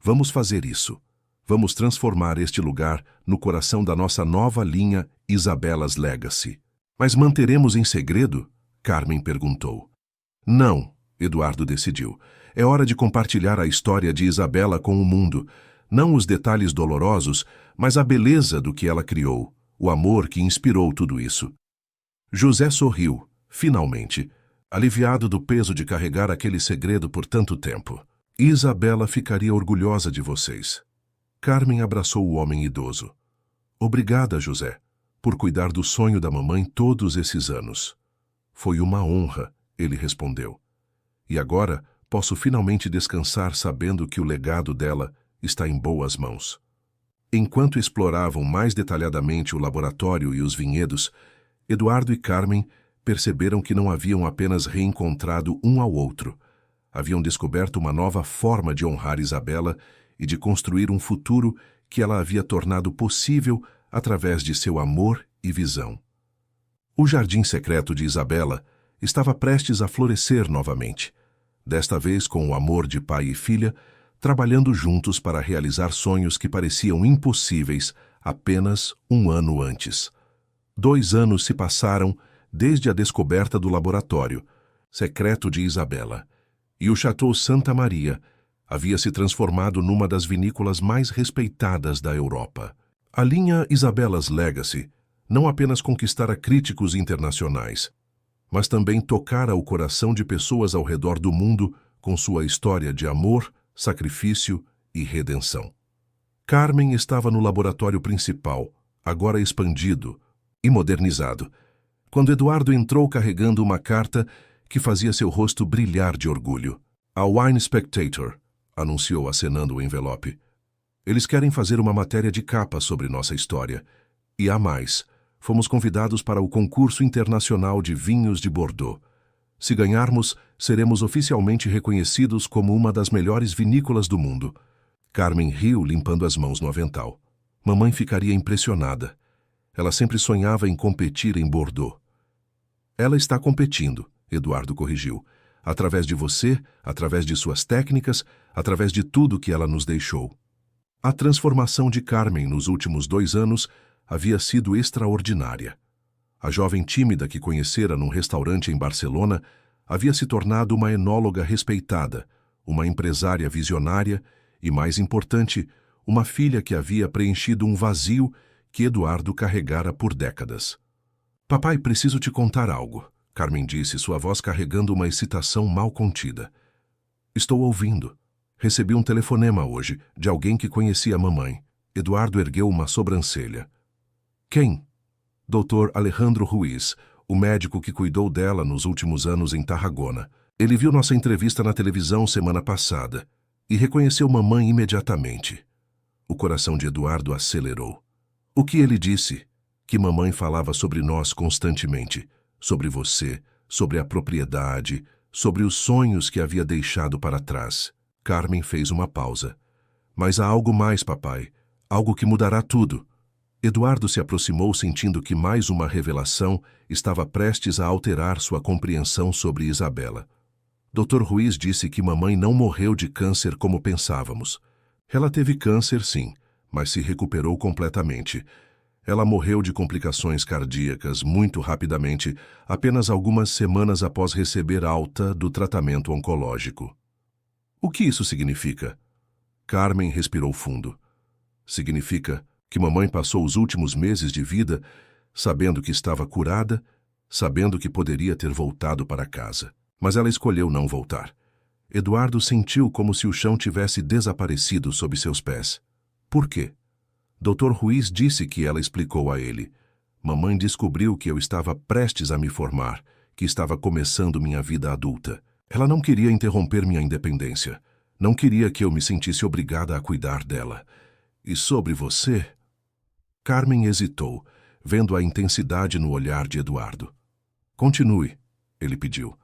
vamos fazer isso. Vamos transformar este lugar no coração da nossa nova linha Isabella's Legacy. Mas manteremos em segredo? Carmen perguntou. Não, Eduardo decidiu. É hora de compartilhar a história de Isabela com o mundo. Não os detalhes dolorosos, mas a beleza do que ela criou, o amor que inspirou tudo isso. José sorriu, finalmente, aliviado do peso de carregar aquele segredo por tanto tempo. Isabela ficaria orgulhosa de vocês. Carmen abraçou o homem idoso. Obrigada, José, por cuidar do sonho da mamãe todos esses anos. Foi uma honra, ele respondeu. E agora posso finalmente descansar sabendo que o legado dela está em boas mãos. Enquanto exploravam mais detalhadamente o laboratório e os vinhedos, Eduardo e Carmen perceberam que não haviam apenas reencontrado um ao outro. Haviam descoberto uma nova forma de honrar Isabela e de construir um futuro que ela havia tornado possível através de seu amor e visão. O jardim secreto de Isabela estava prestes a florescer novamente, desta vez com o amor de pai e filha, trabalhando juntos para realizar sonhos que pareciam impossíveis apenas um ano antes. 2 anos se passaram desde a descoberta do laboratório secreto de Isabela, e o Chateau Santa Maria havia se transformado numa das vinícolas mais respeitadas da Europa. A linha Isabella's Legacy não apenas conquistara críticos internacionais, mas também tocara o coração de pessoas ao redor do mundo com sua história de amor, sacrifício e redenção. Carmen estava no laboratório principal, agora expandido e modernizado, quando Eduardo entrou carregando uma carta que fazia seu rosto brilhar de orgulho. A Wine Spectator, anunciou acenando o envelope. Eles querem fazer uma matéria de capa sobre nossa história. E há mais. Fomos convidados para o concurso internacional de vinhos de Bordeaux. Se ganharmos, seremos oficialmente reconhecidos como uma das melhores vinícolas do mundo. Carmen riu, limpando as mãos no avental. Mamãe ficaria impressionada. Ela sempre sonhava em competir em Bordeaux. Ela está competindo, Eduardo corrigiu. Através de você, através de suas técnicas, através de tudo que ela nos deixou. A transformação de Carmen nos últimos 2 anos havia sido extraordinária. A jovem tímida que conhecera num restaurante em Barcelona havia se tornado uma enóloga respeitada, uma empresária visionária e, mais importante, uma filha que havia preenchido um vazio que Eduardo carregara por décadas. Papai, preciso te contar algo, Carmen disse, sua voz carregando uma excitação mal contida. Estou ouvindo. Recebi um telefonema hoje de alguém que conhecia a mamãe. Eduardo ergueu uma sobrancelha. Quem? Dr. Alejandro Ruiz, o médico que cuidou dela nos últimos anos em Tarragona. Ele viu nossa entrevista na televisão semana passada e reconheceu mamãe imediatamente. O coração de Eduardo acelerou. O que ele disse? Que mamãe falava sobre nós constantemente. Sobre você, sobre a propriedade, sobre os sonhos que havia deixado para trás. Carmen fez uma pausa. Mas há algo mais, papai. Algo que mudará tudo. Eduardo se aproximou sentindo que mais uma revelação estava prestes a alterar sua compreensão sobre Isabela. Dr. Ruiz disse que mamãe não morreu de câncer como pensávamos. Ela teve câncer, sim, mas se recuperou completamente. Ela morreu de complicações cardíacas muito rapidamente, apenas algumas semanas após receber alta do tratamento oncológico. O que isso significa? Carmen respirou fundo. Significa que mamãe passou os últimos meses de vida sabendo que estava curada, sabendo que poderia ter voltado para casa. Mas ela escolheu não voltar. Eduardo sentiu como se o chão tivesse desaparecido sob seus pés. Por quê? Dr. Ruiz disse que ela explicou a ele. Mamãe descobriu que eu estava prestes a me formar, que estava começando minha vida adulta. Ela não queria interromper minha independência. Não queria que eu me sentisse obrigada a cuidar dela. E sobre você? Carmen hesitou, vendo a intensidade no olhar de Eduardo. Continue, ele pediu.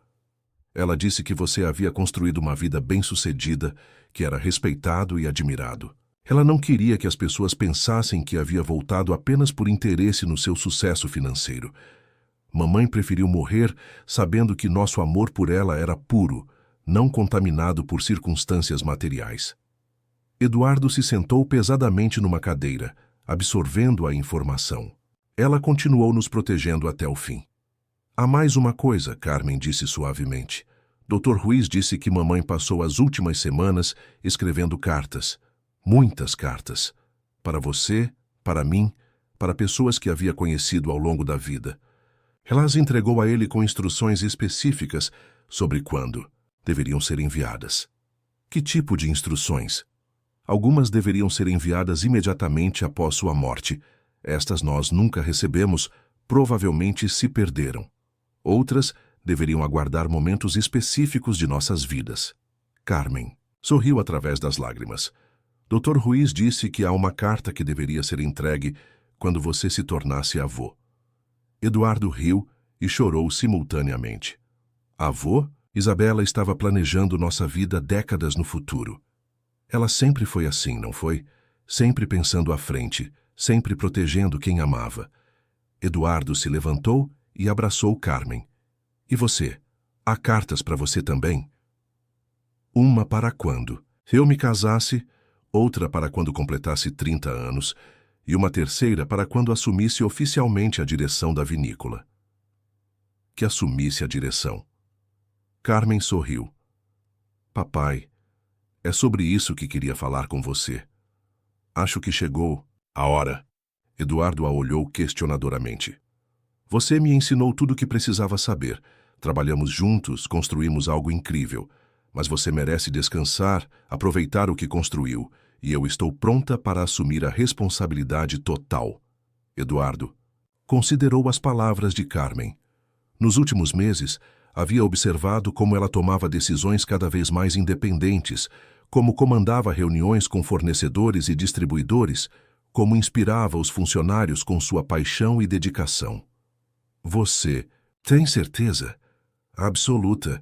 Ela disse que você havia construído uma vida bem-sucedida, que era respeitado e admirado. Ela não queria que as pessoas pensassem que havia voltado apenas por interesse no seu sucesso financeiro. Mamãe preferiu morrer sabendo que nosso amor por ela era puro, não contaminado por circunstâncias materiais. Eduardo se sentou pesadamente numa cadeira, absorvendo a informação. Ela continuou nos protegendo até o fim. Há mais uma coisa, Carmen disse suavemente. Dr. Ruiz disse que mamãe passou as últimas semanas escrevendo cartas. Muitas cartas. Para você, para mim, para pessoas que havia conhecido ao longo da vida. Ela as entregou a ele com instruções específicas sobre quando deveriam ser enviadas. Que tipo de instruções? Algumas deveriam ser enviadas imediatamente após sua morte. Estas nós nunca recebemos, provavelmente se perderam. Outras deveriam aguardar momentos específicos de nossas vidas. Carmen sorriu através das lágrimas. Dr. Ruiz disse que há uma carta que deveria ser entregue quando você se tornasse avô. Eduardo riu e chorou simultaneamente. Avô? Isabela estava planejando nossa vida décadas no futuro. Ela sempre foi assim, não foi? Sempre pensando à frente, sempre protegendo quem amava. Eduardo se levantou e abraçou Carmen. E você? Há cartas para você também? Uma para quando eu me casasse, outra para quando completasse 30 anos e uma terceira para quando assumisse oficialmente a direção da vinícola. Que assumisse a direção. Carmen sorriu. Papai, é sobre isso que queria falar com você. Acho que chegou a hora. Eduardo a olhou questionadoramente. Você me ensinou tudo o que precisava saber. Trabalhamos juntos, construímos algo incrível. Mas você merece descansar, aproveitar o que construiu, e eu estou pronta para assumir a responsabilidade total. Eduardo considerou as palavras de Carmen. Nos últimos meses, havia observado como ela tomava decisões cada vez mais independentes, como comandava reuniões com fornecedores e distribuidores, como inspirava os funcionários com sua paixão e dedicação. Você tem certeza? Absoluta.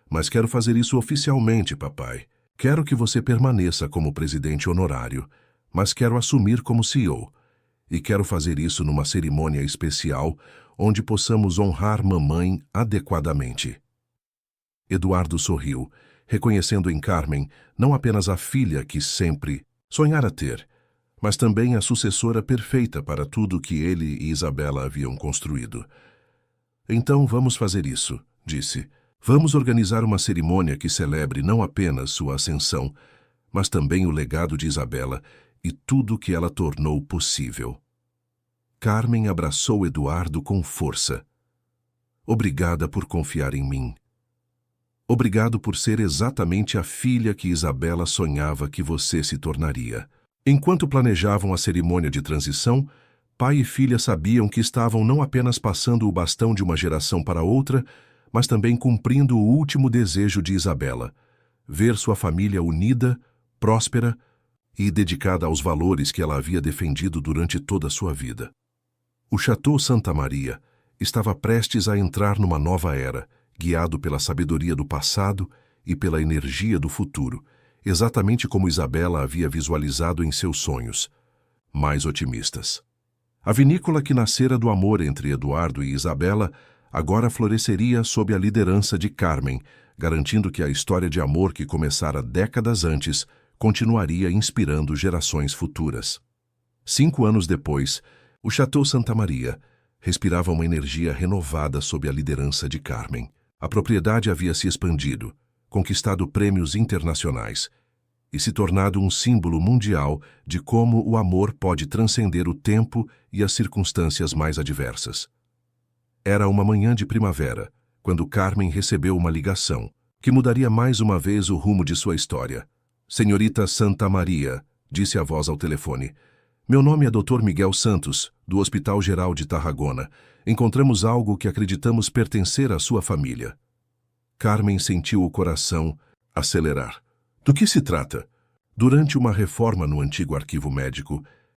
Mas quero fazer isso oficialmente, papai. Quero que você permaneça como presidente honorário, mas quero assumir como CEO. E quero fazer isso numa cerimônia especial, onde possamos honrar mamãe adequadamente. Eduardo sorriu, reconhecendo em Carmen não apenas a filha que sempre sonhara ter, mas também a sucessora perfeita para tudo que ele e Isabela haviam construído. Então vamos fazer isso, disse. Vamos organizar uma cerimônia que celebre não apenas sua ascensão, mas também o legado de Isabela e tudo que ela tornou possível. Carmen abraçou Eduardo com força. Obrigada por confiar em mim. Obrigado por ser exatamente a filha que Isabela sonhava que você se tornaria. Enquanto planejavam a cerimônia de transição, pai e filha sabiam que estavam não apenas passando o bastão de uma geração para outra, mas também cumprindo o último desejo de Isabela, ver sua família unida, próspera e dedicada aos valores que ela havia defendido durante toda a sua vida. O Chateau Santa Maria estava prestes a entrar numa nova era, guiado pela sabedoria do passado e pela energia do futuro, exatamente como Isabela havia visualizado em seus sonhos, mais otimistas. A vinícola que nascera do amor entre Eduardo e Isabela agora floresceria sob a liderança de Carmen, garantindo que a história de amor que começara décadas antes continuaria inspirando gerações futuras. 5 anos depois, o Chateau Santa Maria respirava uma energia renovada sob a liderança de Carmen. A propriedade havia se expandido, conquistado prêmios internacionais, e se tornado um símbolo mundial de como o amor pode transcender o tempo e as circunstâncias mais adversas. Era uma manhã de primavera, quando Carmen recebeu uma ligação, que mudaria mais uma vez o rumo de sua história. Senhorita Santa Maria, disse a voz ao telefone. Meu nome é Dr. Miguel Santos, do Hospital Geral de Tarragona. Encontramos algo que acreditamos pertencer à sua família. Carmen sentiu o coração acelerar. Do que se trata? Durante uma reforma no antigo arquivo médico,